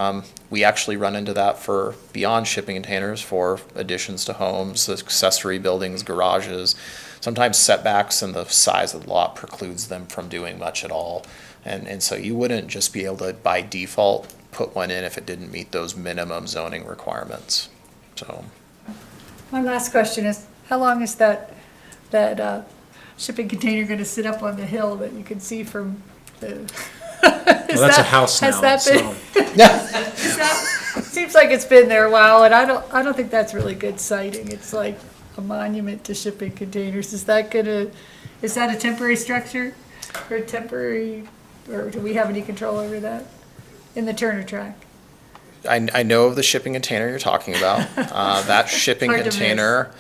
We actually run into that for beyond shipping containers for additions to homes, accessory buildings, garages. Sometimes setbacks and the size of the lot precludes them from doing much at all. And so you wouldn't just be able to, by default, put one in if it didn't meet those minimum zoning requirements. So. My last question is, how long is that shipping container going to sit up on the hill that you can see from the? Well, that's a house now. Has that been? So. Seems like it's been there a while, and I don't think that's really good sighting. It's like a monument to shipping containers. Is that a temporary structure, or do we have any control over that in the Turner track? I know of the shipping container you're talking about. That shipping Hard to container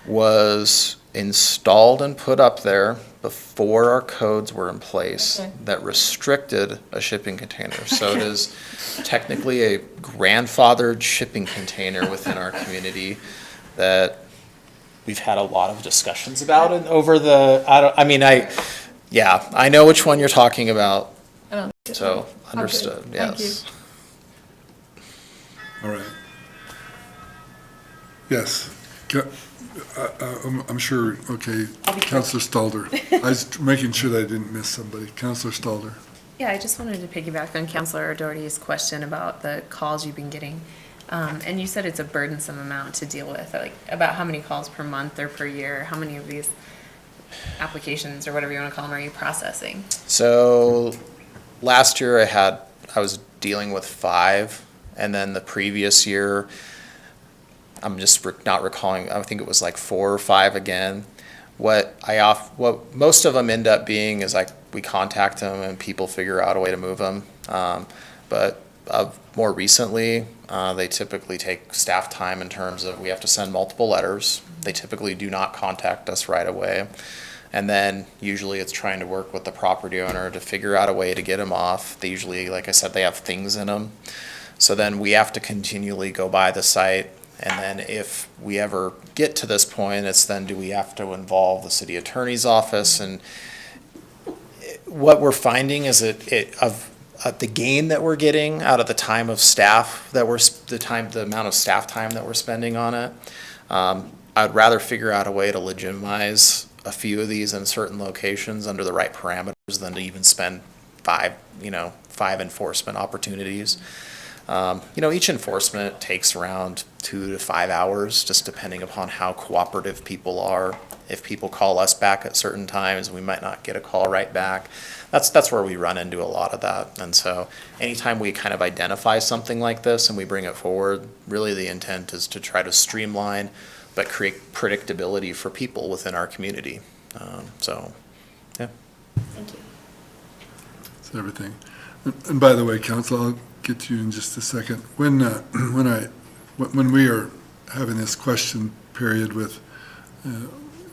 was installed and put up there before our codes were in place that restricted a shipping container. So it is technically a grandfathered shipping container within our community that we've had a lot of discussions about it over the, I know which one you're talking about. So, understood, Okay, thank yes. All right. Yes. I'm sure, okay, Counselor Stalder. I was making sure that I didn't miss somebody. Counselor Stalder. Yeah, I just wanted to piggyback on Counselor Doherty's question about the calls you've been getting. And you said it's a burdensome amount to deal with, like about how many calls per month or per year, how many of these applications or whatever you want to call them are you processing? So last year I was dealing with 5, and then the previous year, I'm just not recalling, I think it was like 4 or 5 again. what most of them end up being is like we contact them and people figure out a way to move them. But more recently, they typically take staff time in terms of we have to send multiple letters. They typically do not contact us right away. And then usually it's trying to work with the property owner to figure out a way to get them off. They usually, like I said, they have things in them. So then we have to continually go by the site. And then if we ever get to this point, it's then do we have to involve the city attorney's office? And what we're finding is the gain that we're getting out of the time of staff that the amount of staff time that we're spending on it. I'd rather figure out a way to legitimize a few of these in certain locations under the right parameters than to even spend five enforcement opportunities. Each enforcement takes around 2 to 5 hours, just depending upon how cooperative people are. If people call us back at certain times, we might not get a call right back. That's where we run into a lot of that. And so anytime we kind of identify something like this and we bring it forward, really the intent is to try to streamline but create predictability for people within our community. Yeah. Thank you. That's everything. And by the way, Council, I'll get to you in just a second. When we are having this question period with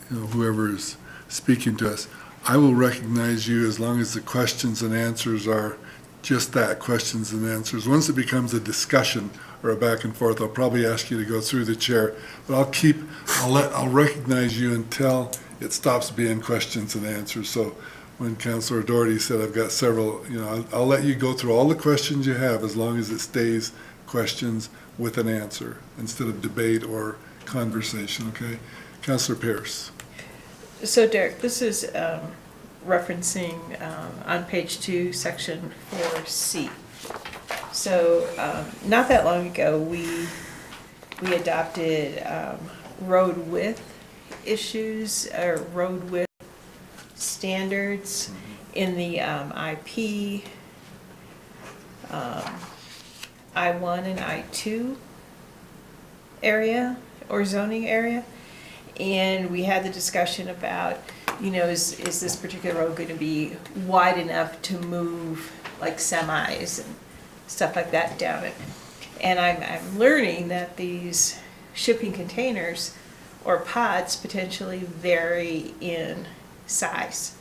whoever is speaking to us, I will recognize you as long as the questions and answers are just that, questions and answers. Once it becomes a discussion or a back and forth, I'll probably ask you to go through the chair, but I'll recognize you until it stops being questions and answers. So when Councilor Doherty said I've got several, I'll let you go through all the questions you have as long as it stays questions with an answer instead of debate or conversation, okay? Councilor Pierce. So Derek, this is referencing on page 2, section 4C. So not that long ago, we adopted road width issues or road width standards in the IP, I-1 and I-2 area or zoning area. And we had the discussion about, is this particular road going to be wide enough to move like semis and stuff like that down it. And I'm learning that these shipping containers or pods potentially vary in size,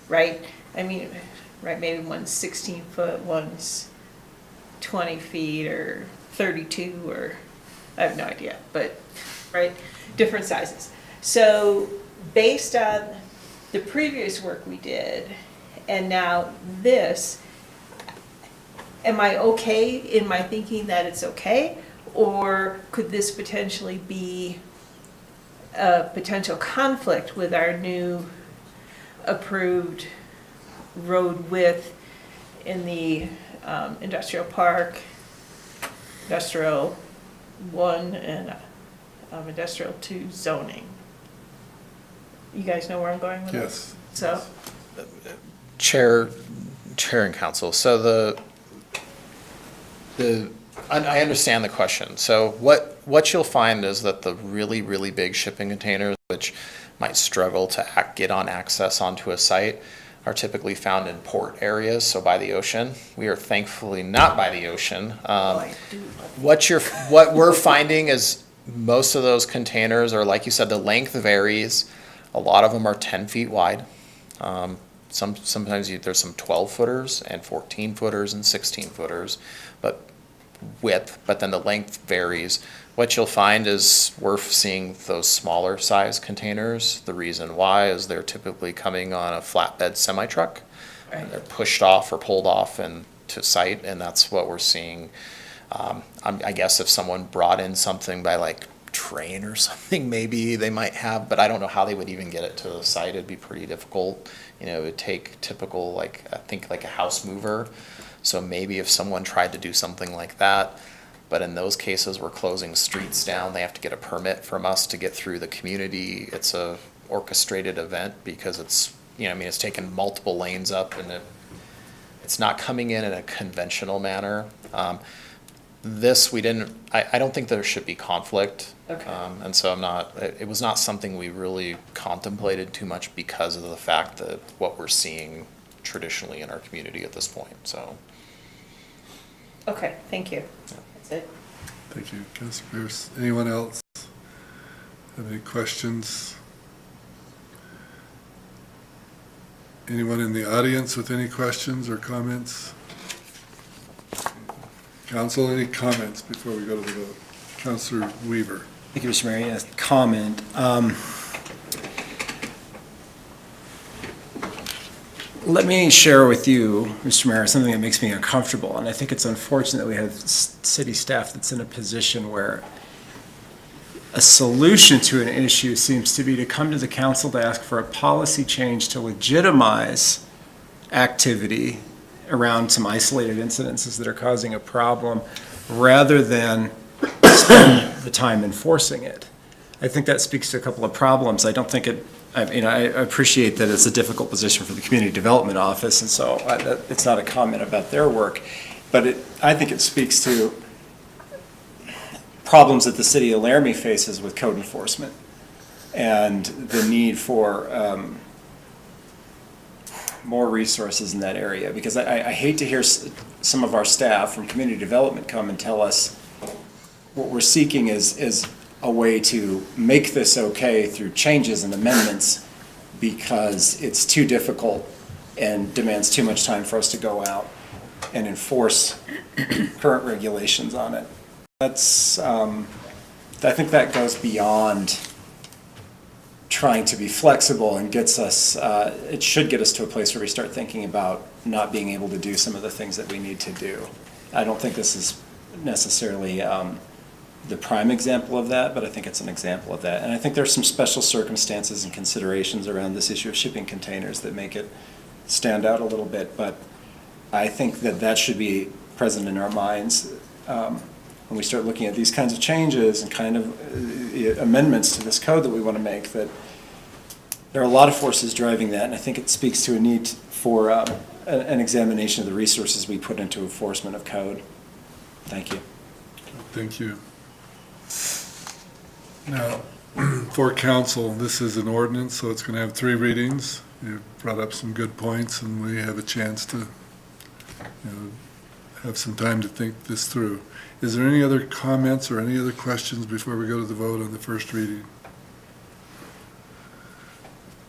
right? Maybe one's 16 foot, one's 20 feet or 32 or I have no idea, but right, different sizes. So based on the previous work we did and now this, am I okay in my thinking that it's okay? Or could this potentially be a potential conflict with our new approved road width in the industrial park, industrial 1 and industrial 2 zoning? You guys know where I'm going with this? Yes. So, Chair and Council, so I understand the question. So what you'll find is that the really, really big shipping containers, which might struggle to get on access onto a site, are typically found in port areas, so by the ocean. We are thankfully not by the ocean. What we're finding is most of those containers are, like you said, the length varies. A lot of them are 10 feet wide. Sometimes there's some 12 footers and 14 footers and 16 footers, but then the length varies. What you'll find is we're seeing those smaller size containers. The reason why is they're typically coming on a flatbed semi-truck. Right. And they're pushed off or pulled off into site, and that's what we're seeing. I guess if someone brought in something by like train or something, maybe they might have, but I don't know how they would even get it to the site. It'd be pretty difficult. It would take typical, I think a house mover. So maybe if someone tried to do something like that, but in those cases, we're closing streets down. They have to get a permit from us to get through the community. It's a orchestrated event because it's taken multiple lanes up and it's not coming in a conventional manner. This, we didn't, I don't think there should be conflict. Okay. And so it was not something we really contemplated too much because of the fact that what we're seeing traditionally in our community at this point, so. Okay, thank you. That's it. Thank you, Councilor Pierce. Anyone else have any questions? Anyone in the audience with any questions or comments? Council, any comments before we go to the vote? Councilor Weaver. Thank you, Mr. Mayor. A comment. Let me share with you, Mr. Mayor, something that makes me uncomfortable, and I think it's unfortunate that we have city staff that's in a position where a solution to an issue seems to be to come to the council to ask for a policy change to legitimize activity around some isolated incidences that are causing a problem, rather than spend the time enforcing it. I think that speaks to a couple of problems. I don't think I appreciate that it's a difficult position for the Community Development Office, and so it's not a comment about their work, but I think it speaks to problems that the city of Laramie faces with code enforcement and the need for more resources in that area, because I hate to hear some of our staff from community development come and tell us what we're seeking is a way to make this okay through changes and amendments because it's too difficult and demands too much time for us to go out and enforce current regulations on it. That's, I think that goes beyond trying to be flexible and gets us, it should get us to a place where we start thinking about not being able to do some of the things that we need to do. I don't think this is necessarily the prime example of that, but I think it's an example of that. And I think there's some special circumstances and considerations around this issue of shipping containers that make it stand out a little bit, but I think that should be present in our minds when we start looking at these kinds of changes and kind of amendments to this code that we want to make, that there are a lot of forces driving that, and I think it speaks to a need for an examination of the resources we put into enforcement of code. Thank you. Thank you. Now, for council, this is an ordinance, so it's going to have 3 readings. You brought up some good points, and we have a chance to have some time to think this through. Is there any other comments or any other questions before we go to the vote on the first reading?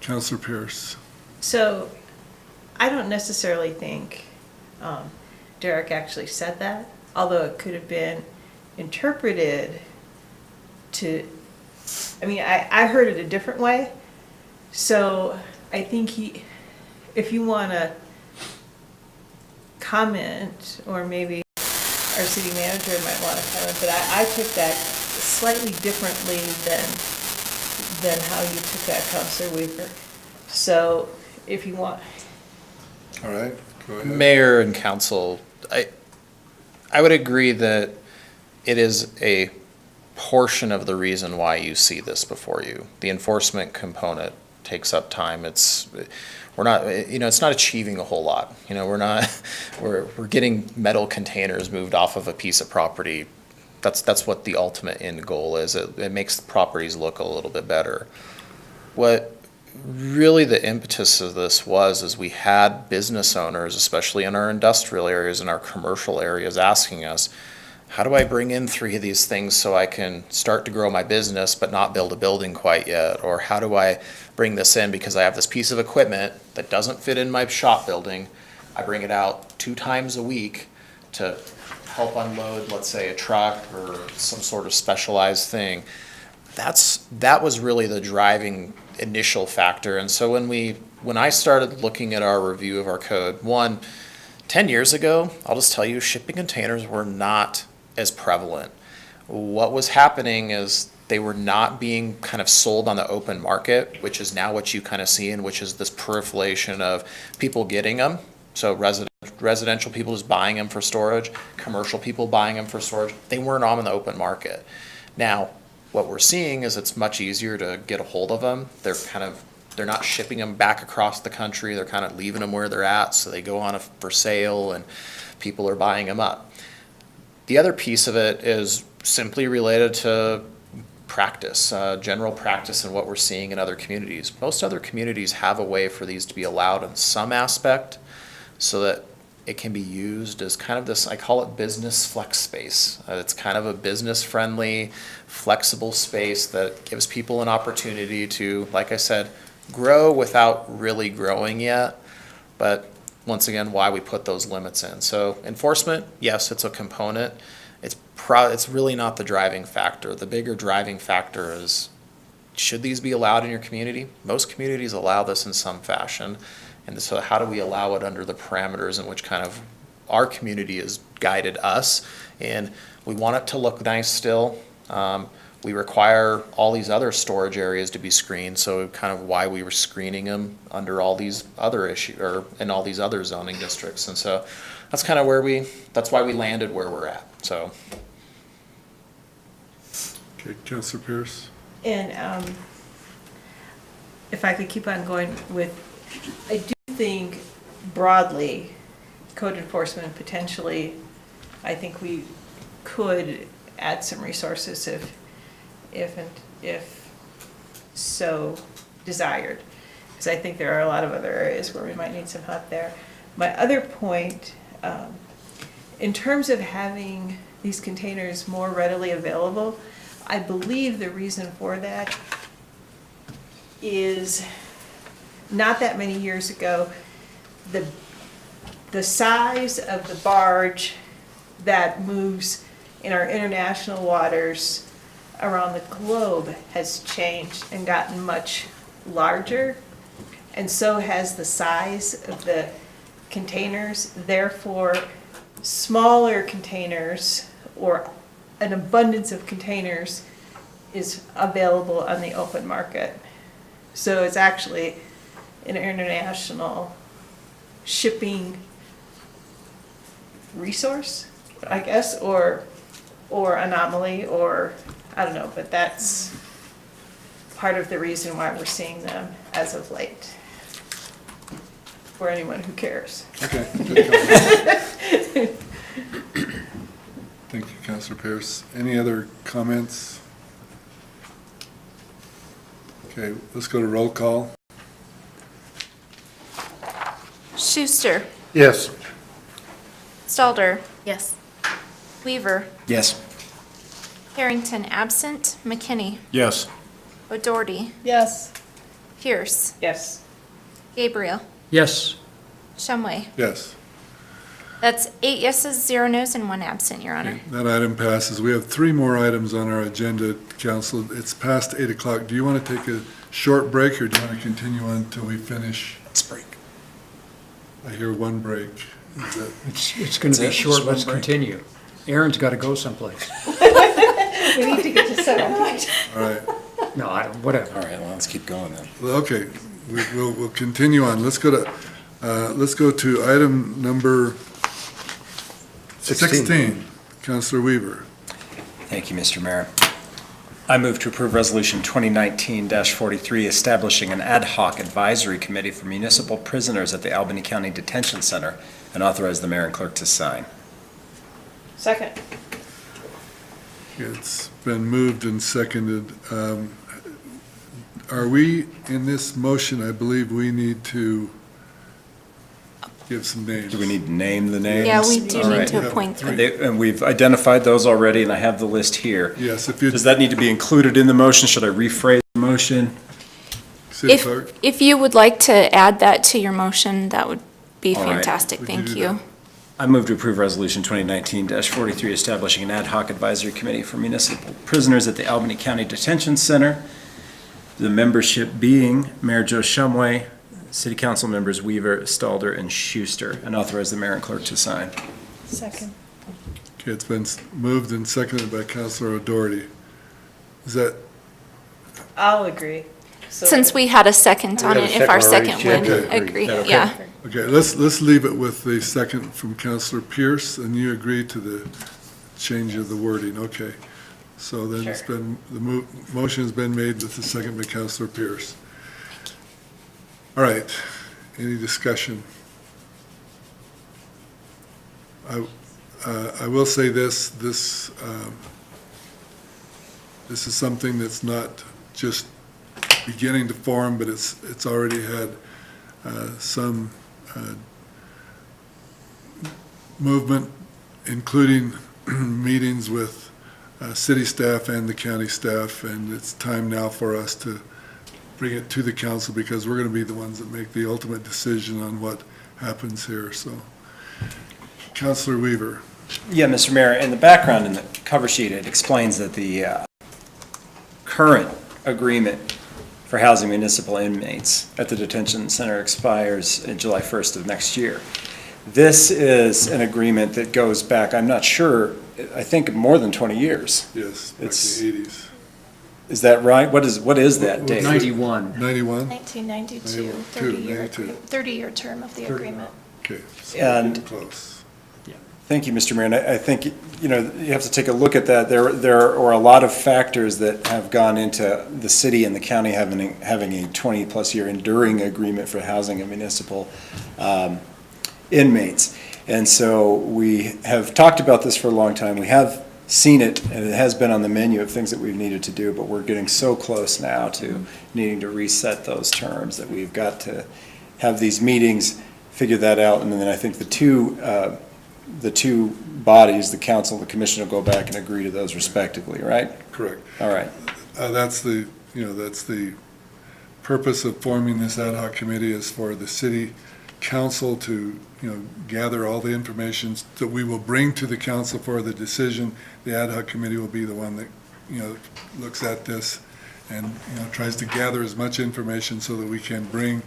Councilor Pierce. So I don't necessarily think Derek actually said that, although it could have been interpreted to, I mean, I heard it a different way. So I think if you want to comment, or maybe our city manager might want to comment, but I took that slightly differently than how you took that, Councilor Weaver. So if you want. All right, go ahead. Mayor and council, I would agree that it is a portion of the reason why you see this before you. The enforcement component takes up time. We're not, it's not achieving a whole lot. We're getting metal containers moved off of a piece of property. That's what the ultimate end goal is. It makes the properties look a little bit better. What really the impetus of this is we had business owners, especially in our industrial areas and our commercial areas, asking us, how do I bring in 3 of these things so I can start to grow my business but not build a building quite yet? Or how do I bring this in because I have this piece of equipment that doesn't fit in my shop building? I bring it out 2 times a week to help unload, let's say, a truck or some sort of specialized thing. That was really the driving initial factor. And so when I started looking at our review of our code, 10 years ago, I'll just tell you, shipping containers were not as prevalent. What was happening is they were not being kind of sold on the open market, which is now what you kind of see, and which is this proliferation of people getting them. So residential people just buying them for storage, commercial people buying them for storage. They weren't on the open market. Now, what we're seeing is it's much easier to get a hold of them. They're not shipping them back across the country. They're kind of leaving them where they're at, so they go on for sale and people are buying them up. The other piece of it is simply related to practice, general practice and what we're seeing in other communities. Most other communities have a way for these to be allowed in some aspect so that it can be used as kind of this, I call it business flex space. It's kind of a business-friendly, flexible space that gives people an opportunity to, like I said, grow without really growing yet. But once again, why we put those limits in. So enforcement, yes, it's a component. It's really not the driving factor. The bigger driving factor is, should these be allowed in your community? Most communities allow this in some fashion. And so how do we allow it under the parameters in which kind of our community has guided us? And we want it to look nice still. We require all these other storage areas to be screened, so kind of why we were screening them under all these other issues, or in all these other zoning districts. And so that's kind of that's why we landed where we're at, so. Okay, Councilor Pierce? And if I could keep on going with, I do think broadly, code enforcement potentially, I think we could add some resources if so desired. Because I think there are a lot of other areas where we might need some help there. My other point, in terms of having these containers more readily available, I believe the reason for that is not that many years ago, the size of the barge that moves in our international waters around the globe has changed and gotten much larger, and so has the size of the containers. Therefore, smaller containers or an abundance of containers is available on the open market. So it's actually an international shipping resource, I guess, or anomaly, or I don't know, but that's part of the reason why we're seeing them as of late, for anyone who cares. Okay. Thank you, Councilor Pierce. Any other comments? Okay, let's go to roll call. Schuster, Yes. Stalder. Yes. Weaver, Yes. Harrington absent, McKinney, Yes. O'Doherty, Yes. Pierce, Yes. Gabriel, Yes. Shumway. Yes. That's 8 yeses, 0 nos, and 1 absent, Your Honor. Okay, that item passes. We have 3 more items on our agenda, Council. It's past 8 o'clock. Do you want to take a short break, or do you want to continue on until we finish? Let's break. I hear 1 break. Is that- It's going to be That's it? short, Just one let's break? continue. Aaron's got to go someplace. We need to get to 7. All right. No, I don't, whatever. All right, well, let's keep going then. Well, okay, we'll continue on. Let's go to item number 16. Councilor Weaver. Thank you, Mr. Mayor. I move to approve Resolution 2019-43, establishing an ad hoc advisory committee for municipal prisoners at the Albany County Detention Center, and authorize the mayor and clerk to sign. Second. It's been moved and seconded. Are we, in this motion, I believe we need to give some names. Do we need to name the names? Yeah, we do All need right. to appoint them. And we've identified those already, and I have the list here. Yes, if you, Does that need to be included in the motion? Should I rephrase the motion? City Clerk? If you would like to add that to your motion, that would be All right. fantastic. We can Thank do you. that. I move to approve Resolution 2019-43, establishing an ad hoc advisory committee for municipal prisoners at the Albany County Detention Center. The membership being Mayor Joe Shumway, City Council members Weaver, Stalder, and Schuster, and authorize the mayor and clerk to sign. Second. Okay, it's been moved and seconded by Councilor O'Doherty. Is that, I'll agree. So- Since we had a second on had a it, if our second second already. would Okay. agree, Okay. yeah. okay, let's leave it with the second from Councilor Pierce, and you agree to the change of the wording, okay. So then it's Sure. been, the motion has been made with the second by Councilor Pierce. All right, any discussion? I will say this is something that's not just beginning to form, but it's already had some movement, including meetings with city staff and the county staff, and it's time now for us to bring it to the council because we're going to be the ones that make the ultimate decision on what happens here. So, Councilor Weaver. Yeah, Mr. Mayor, in the background in the cover sheet, it explains that the current agreement for housing municipal inmates at the detention center expires in July 1st of next year. This is an agreement that goes back, I'm not sure, I think more than 20 years. Yes, back It's in the 80s. Is that right? What is that date? 91. 91? 1992, 30-year term of the agreement. Okay. So And- close. Thank you, Mr. Mayor. And I think, you know, you have to take a look at that. There are a lot of factors that have gone into the city and the county having a 20-plus year enduring agreement for housing and municipal inmates. And so we have talked about this for a long time. We have seen it, and it has been on the menu of things that we've needed to do, but we're getting so close now to needing to reset those terms that we've got to have these meetings, figure that out, and then I think the two bodies, the council and the commission, will go back and agree to those respectively, right? Correct. All right. That's the purpose of forming this ad hoc committee, is for the city council to, gather all the information that we will bring to the council for the decision. The ad hoc committee will be the one that, looks at this and, tries to gather as much information so that we can bring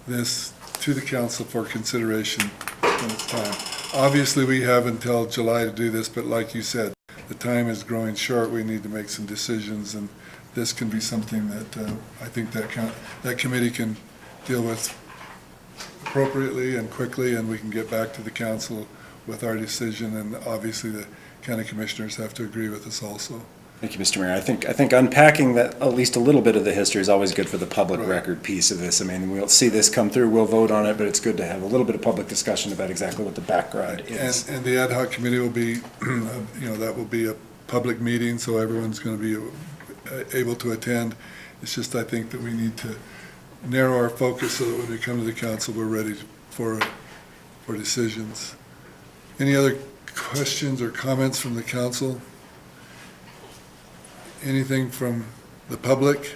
this to the council for consideration when it's time. Obviously, we have until July to do this, but like you said, the time is growing short. We need to make some decisions, and this can be something that I think that committee can deal with appropriately and quickly, and we can get back to the council with our decision, and obviously the county commissioners have to agree with us also. Thank you, Mr. Mayor. I think unpacking that, at least a little bit of the history, is always good for the public Right. record piece of this. I mean, we'll see this come through, we'll vote on it, but it's good to have a little bit of public discussion about exactly what the background is. And the ad hoc committee will be, that will be a public meeting, so everyone's going to be able to attend. It's just, I think that we need to narrow our focus so that when we come to the council, we're ready for decisions. Any other questions or comments from the council? Anything from the public?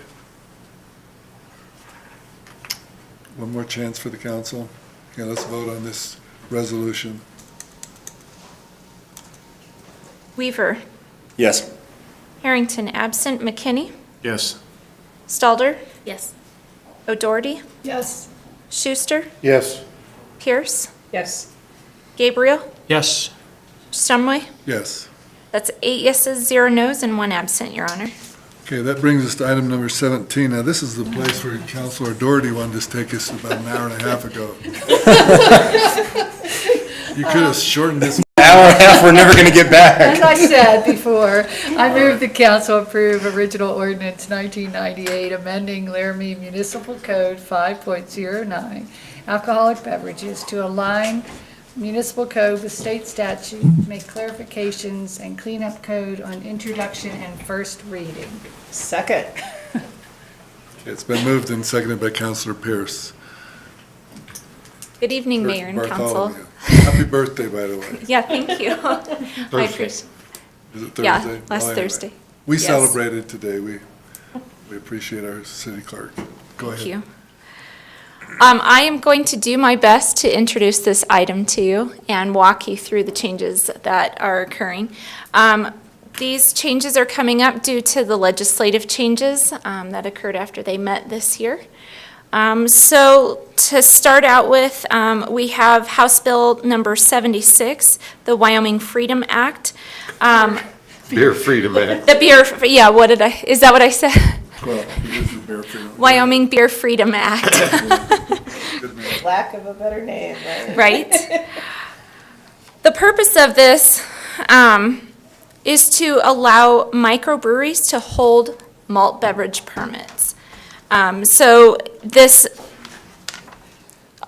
One more chance for the council. Okay, let's vote on this resolution. Weaver, Yes. Harrington absent, McKinney, Yes. Stalder, Yes. O'Doherty, Yes. Schuster, Yes. Pierce, Yes. Gabriel, Yes. Stumway. Yes. That's 8 yeses, 0 nos, and 1 absent, Your Honor. Okay, that brings us to item number 17. Now, this is the place where Councilor Doherty wanted to take us about an hour and a half ago. You could have shortened this. Hour and a half, we're never going to get back. As I said before, I move the council approve original ordinance 1998, amending Laramie Municipal Code 5.09, alcoholic beverages to align municipal code with state statute, make clarifications, and clean up code on introduction and first reading. Second. It's been moved and seconded by Councilor Pierce. Good evening, Mayor and Council. Bartholomew. Happy birthday, by the way. Yeah, thank you. I Thursday. appreciate. Is it Thursday? Yeah, Well, last anyway. Thursday. We Yes. celebrated today. We appreciate our city clerk. Go ahead. Thank you. I am going to do my best to introduce this item to you and walk you through the changes that are occurring. These changes are coming up due to the legislative changes that occurred after they met this year. So to start out with, we have House Bill number 76, the Wyoming Freedom Act. Beer Freedom Act. The beer, yeah, is that what I said? Well, this is Beer Freedom. Wyoming Beer Freedom Act. Lack of a better name, right? Right? The purpose of this is to allow microbreweries to hold malt beverage permits. So this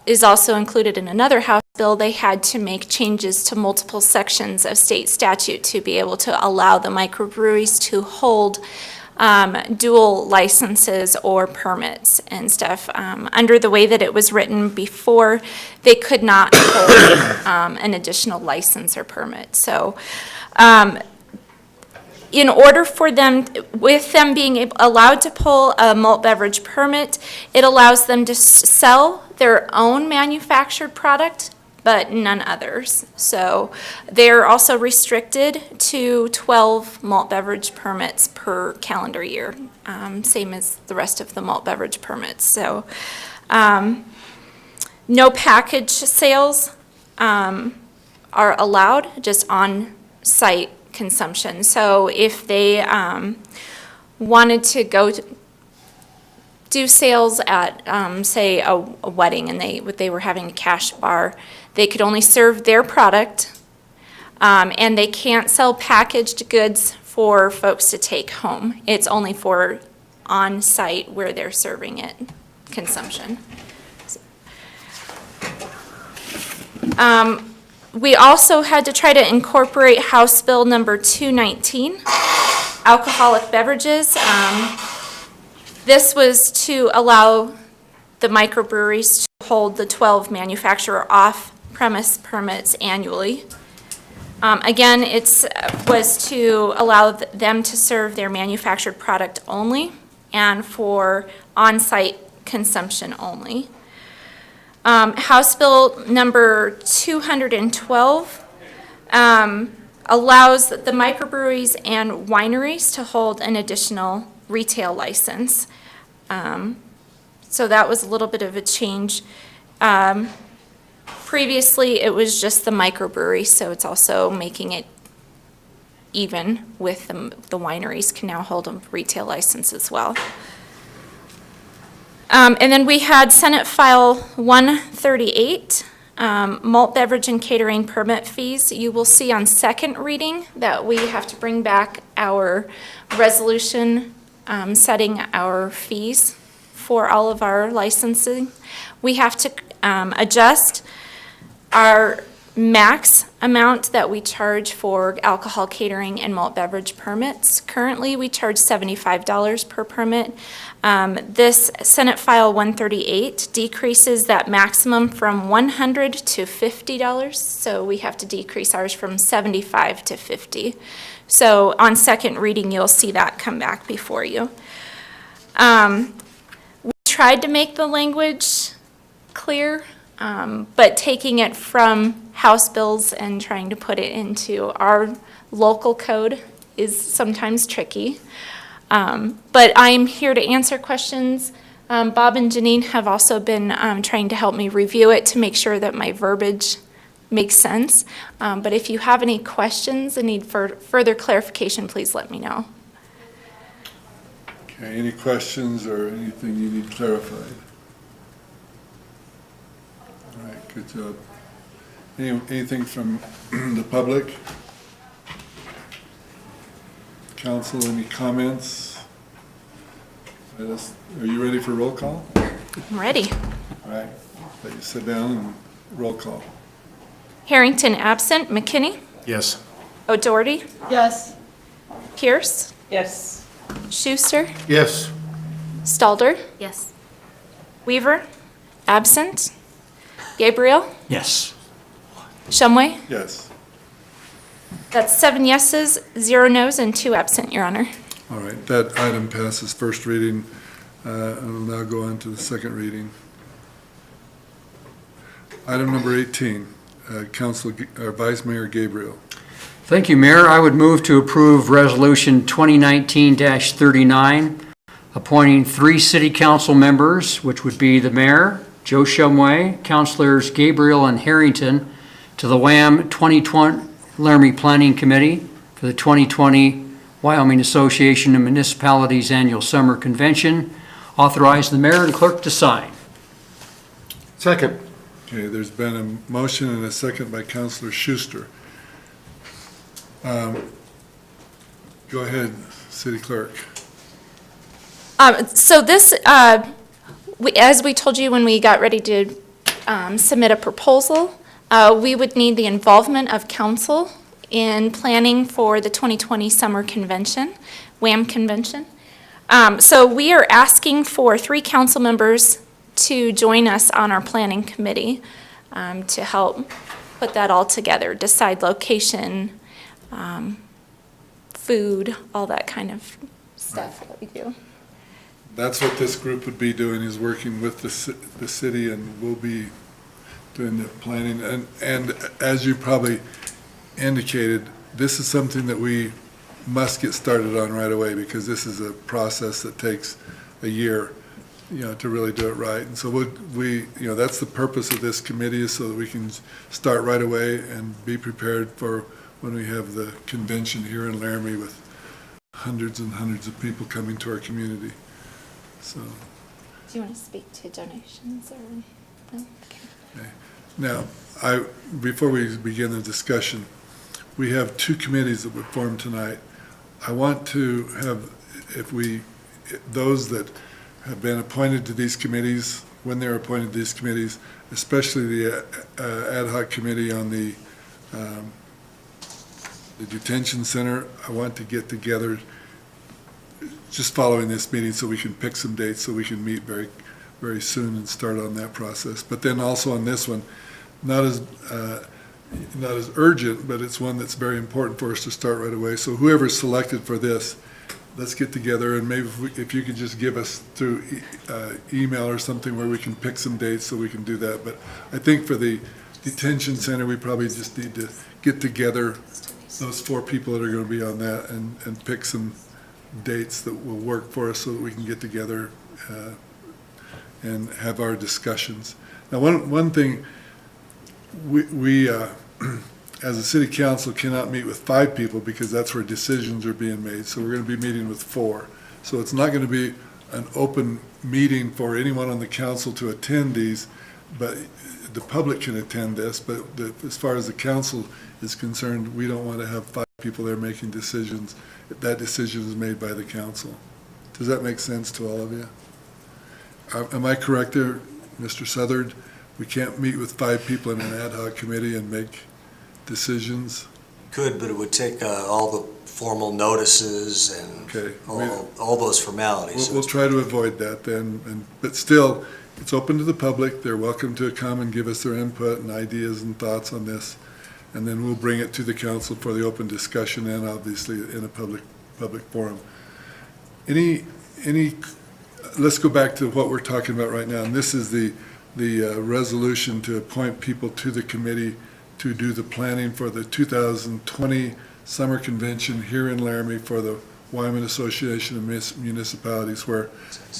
is also included in another House bill. They had to make changes to multiple sections of state statute to be able to allow the microbreweries to hold dual licenses or permits and stuff. Under the way that it was written before, they could not hold an additional license or permit. So in order for them, with them being allowed to pull a malt beverage permit, it allows them to sell their own manufactured product, but none others. So they're also restricted to 12 malt beverage permits per calendar year, same as the rest of the malt beverage permits. So no package sales are allowed, just on-site consumption. So if they wanted to go do sales at, say, a wedding, and they were having a cash bar, they could only serve their product, and they can't sell packaged goods for folks to take home. It's only for on-site where they're serving it consumption. We also had to try to incorporate House Bill number 219, alcoholic beverages. This was to allow the microbreweries to hold the 12 manufacturer off-premise permits annually. Again, it was to allow them to serve their manufactured product only and for on-site consumption only. House Bill number 212 allows the microbreweries and wineries to hold an additional retail license. So that was a little bit of a change. Previously, it was just the microbrewery, so it's also making it even with the wineries can now hold a retail license as well. And then we had Senate File 138, malt beverage and catering permit fees. You will see on second reading that we have to bring back our resolution setting our fees for all of our licensing. We have to adjust our max amount that we charge for alcohol catering and malt beverage permits. Currently, we charge $75 per permit. This Senate File 138 decreases that maximum from $100 to $50, so we have to decrease ours from $75 to $50. So on second reading, you'll see that come back before you. We tried to make the language clear, but taking it from House bills and trying to put it into our local code is sometimes tricky. But I'm here to answer questions. Bob and Janine have also been trying to help me review it to make sure that my verbiage makes sense. But if you have any questions and need further clarification, please let me know. Okay, any questions or anything you need clarified? All right, good job. Anything from the public? Council, any comments? Are you ready for roll call? I'm ready. All right, let you sit down and roll call. Harrington absent. McKinney? Yes. O'Doherty? Yes. Pierce? Yes. Schuster? Yes. Stalder? Yes. Weaver? Absent. Gabriel? Yes. Shumway? Yes. That's 7 yeses, 0 nos, and 2 absent, Your Honor. All right, that item passes first reading, and we'll now go on to the second reading. Item number 18, Vice Mayor Gabriel. Thank you, Mayor. I would move to approve Resolution 2019-39, appointing 3 city council members, which would be the mayor, Joe Shumway, Councilors Gabriel and Harrington, to the WHAM 2020 Laramie Planning Committee for the 2020 Wyoming Association of Municipalities Annual Summer Convention. Authorize the mayor and clerk to sign. Second. Okay, there's been a motion and a second by Councilor Schuster. Go ahead, City Clerk. So this, as we told you when we got ready to submit a proposal. We would need the involvement of council in planning for the 2020 Summer Convention, WAM Convention. So we are asking for 3 council members to join us on our planning committee to help put that all together, decide location, food, all that kind of stuff that we do. That's what this group would be doing, is working with the city, and we'll be doing the planning. And as you probably indicated, this is something that we must get started on right away, because this is a process that takes a year, to really do it right. And so that's the purpose of this committee, is so that we can start right away and be prepared for when we have the convention here in Laramie with hundreds and hundreds of people coming to our community. So. Do you want to speak to donations or no? Okay. Now, before we begin the discussion, we have 2 committees that would form tonight. I want to have, those that have been appointed to these committees, when they're appointed to these committees, especially the ad hoc committee on the detention center, I want to get together just following this meeting so we can pick some dates so we can meet very, very soon and start on that process. But then also on this one, not as urgent, but it's one that's very important for us to start right away. So whoever's selected for this, let's get together, and maybe if you could just give us through email or something where we can pick some dates so we can do that. But I think for the detention center, we probably just need to get together those 4 people that are going to be on that and pick some dates that will work for us so that we can get together and have our discussions. Now, one thing, we as a city council cannot meet with 5 people because that's where decisions are being made. So we're going to be meeting with 4. So it's not going to be an open meeting for anyone on the council to attend these, but the public can attend this. But as far as the council is concerned, we don't want to have 5 people there making decisions. That decision is made by the council. Does that make sense to all of you? Am I correct there, Mr. Southard? We can't meet with 5 people in an ad hoc committee and make decisions? Could, but it would take all the formal notices and all those formalities. We'll try to avoid that then, but still, it's open to the public. They're welcome to come and give us their input and ideas and thoughts on this, and then we'll bring it to the council for the open discussion and obviously in a public forum. Let's go back to what we're talking about right now, and this is the resolution to appoint people to the committee to do the planning for the 2020 Summer Convention here in Laramie for the Wyoming Association of Municipalities, where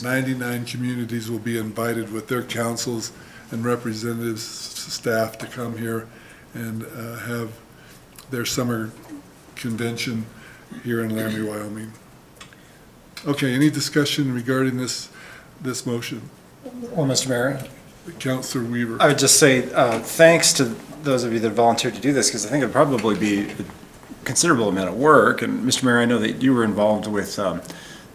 99 communities will be invited with their councils and representatives, staff to come here and have their summer convention here in Laramie, Wyoming. Okay, any discussion regarding this motion? Well, Mr. Mayor, Councilor Weaver. I would just say thanks to those of you that volunteered to do this, because I think it would probably be a considerable amount of work. And Mr. Mayor, I know that you were involved with the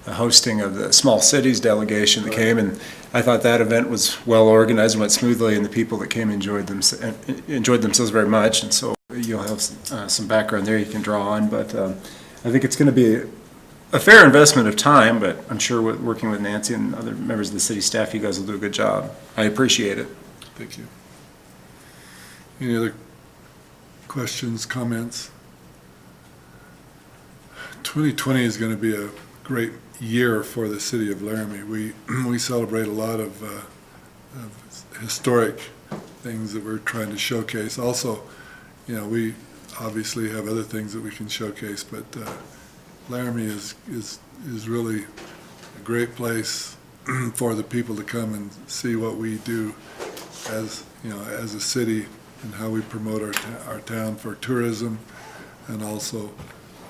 hosting of the Small Cities delegation that came, and I thought that event was well organized and went smoothly, and the people that came enjoyed themselves very much. And so you'll have some background there you can draw on. But I think it's going to be a fair investment of time, but I'm sure working with Nancy and other members of the city staff, you guys will do a good job. I appreciate it. Thank you. Any other questions, comments? 2020 is going to be a great year for the city of Laramie. We celebrate a lot of historic things that we're trying to showcase. Also, we obviously have other things that we can showcase, but Laramie is really a great place for the people to come and see what we do as a city and how we promote our town for tourism, and also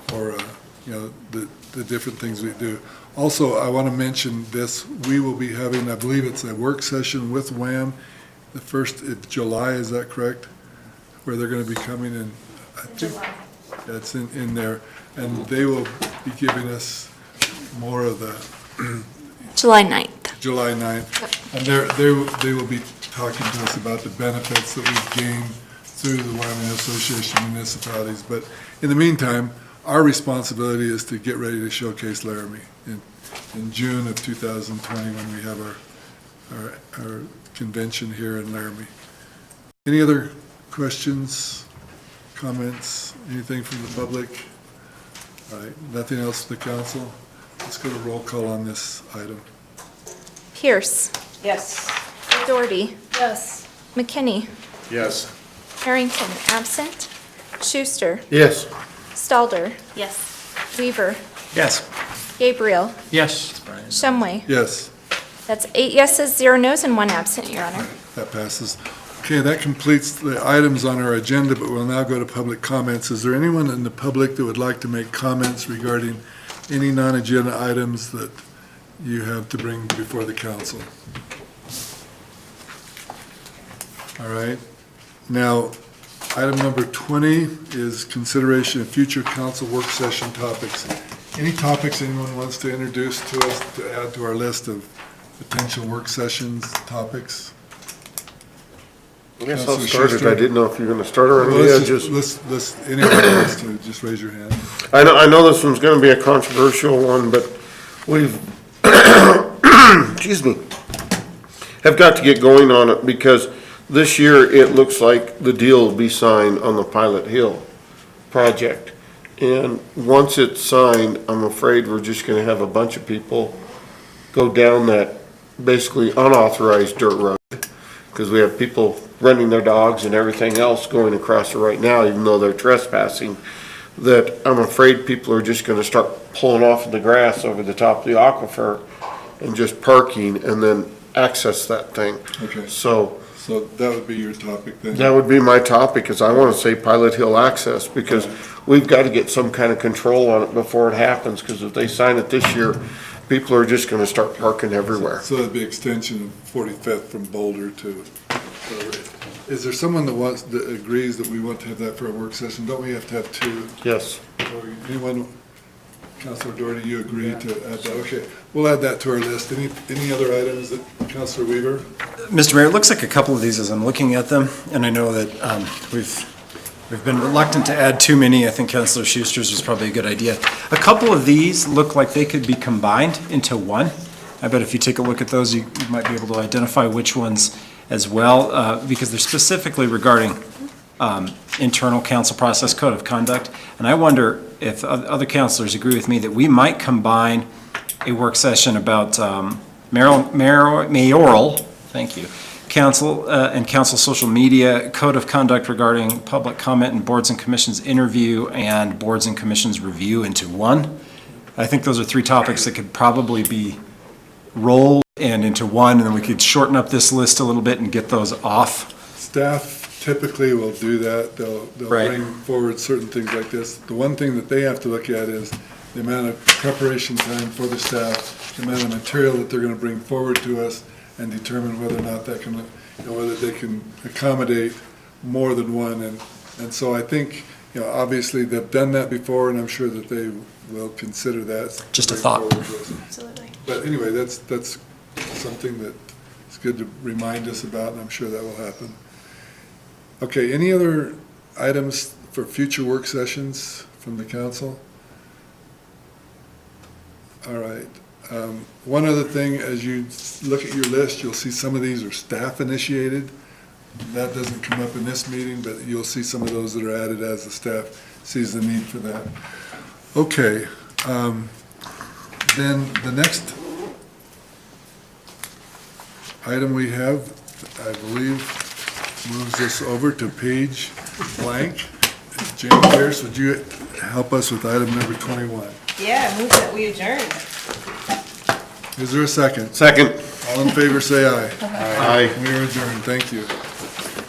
for the different things we do. Also, I want to mention this. We will be having, I believe it's a work session with WAM, the 1st of July. Is that correct? Where they're going to be coming in. I think that's in there, and they will be giving us more of the July 9th. July 9th. And they will be talking to us about the benefits that we've gained through the Wyoming Association of Municipalities. But in the meantime, our responsibility is to get ready to showcase Laramie in June of 2020 when we have our convention here in Laramie. Any other questions, comments, anything from the public? All right, nothing else from the council? Let's go to roll call on this item. Pierce. Yes. Doherty. Yes. McKinney. Yes. Harrington, absent. Schuster. Yes. Stalder. Yes. Weaver. Yes. Gabriel. Yes. Shumway. Yes. That's 8 yeses, 0 nos, and 1 absent, Your Honor. That passes. Okay, that completes the items on our agenda, but we'll now go to public comments. Is there anyone in the public that would like to make comments regarding any non-agenda items that you have to bring before the council? All right. Now, item number 20 is consideration of future council work session topics. Any topics anyone wants to introduce to us to add to our list of potential work sessions topics? I guess I'll Councilor start it. Schuster? I didn't know if you were going to start or Well, me. let's, anyone wants to, just raise your hand. I know this one's going to be a controversial one, but we've, excuse me, have got to get going on it because this year it looks like the deal will be signed on the Pilot Hill project. And once it's signed, I'm afraid we're just going to have a bunch of people go down that basically unauthorized dirt road. Because we have people running their dogs and everything else going across it right now, even though they're trespassing, that I'm afraid people are just gonna start pulling off in the grass over the top of the aquifer and just parking and then access that thing. Okay. So that would be your topic then? that would be my topic, is I wanna say Pilot Hill access, because we've gotta get some kind of control on it before it happens, because if they sign it this year, people are just gonna start parking everywhere. So that'd be extension of 45th from Boulder to, is there someone that agrees that we want to have that for a work session? Don't we have to have two? Yes. Or anyone, Councilor Doherty, you agree to add that? Okay, we'll add that to our list. Any other items that, Councilor Weaver? Mr. Mayor, it looks like a couple of these as I'm looking at them, and I know that we've been reluctant to add too many. I think Councilor Schuster's was probably a good idea. A couple of these look like they could be combined into one. I bet if you take a look at those, you might be able to identify which ones as well, because they're specifically regarding internal council process code of conduct. And I wonder if other councilors agree with me that we might combine a work session about mayoral, thank you, council and council social media, code of conduct regarding public comment and boards and commissions interview and boards and commissions review into one. I think those are three topics that could probably be rolled and into one, and then we could shorten up this list a little bit and get those off. Staff typically will do that. They'll Right. bring forward certain things like this. The one thing that they have to look at is the amount of preparation time for the staff, the amount of material that they're gonna bring forward to us, and determine whether or not that can, whether they can accommodate more than one. And so I think, obviously they've done that before, and I'm sure that they will consider that. Just a thought. Absolutely. But anyway, that's something that is good to remind us about, and I'm sure that will happen. Okay, any other items for future work sessions from the council? All right. One other thing, as you look at your list, you'll see some of these are staff initiated. That doesn't come up in this meeting, but you'll see some of those that are added as the staff sees the need for that. Okay. Then the next item we have, I believe, moves us over to page blank. Jane Pierce, would you help us with item number 21? Yeah, move that we adjourn. Is there a second? Second. All in favor, say aye. Aye. We are adjourned. Thank you.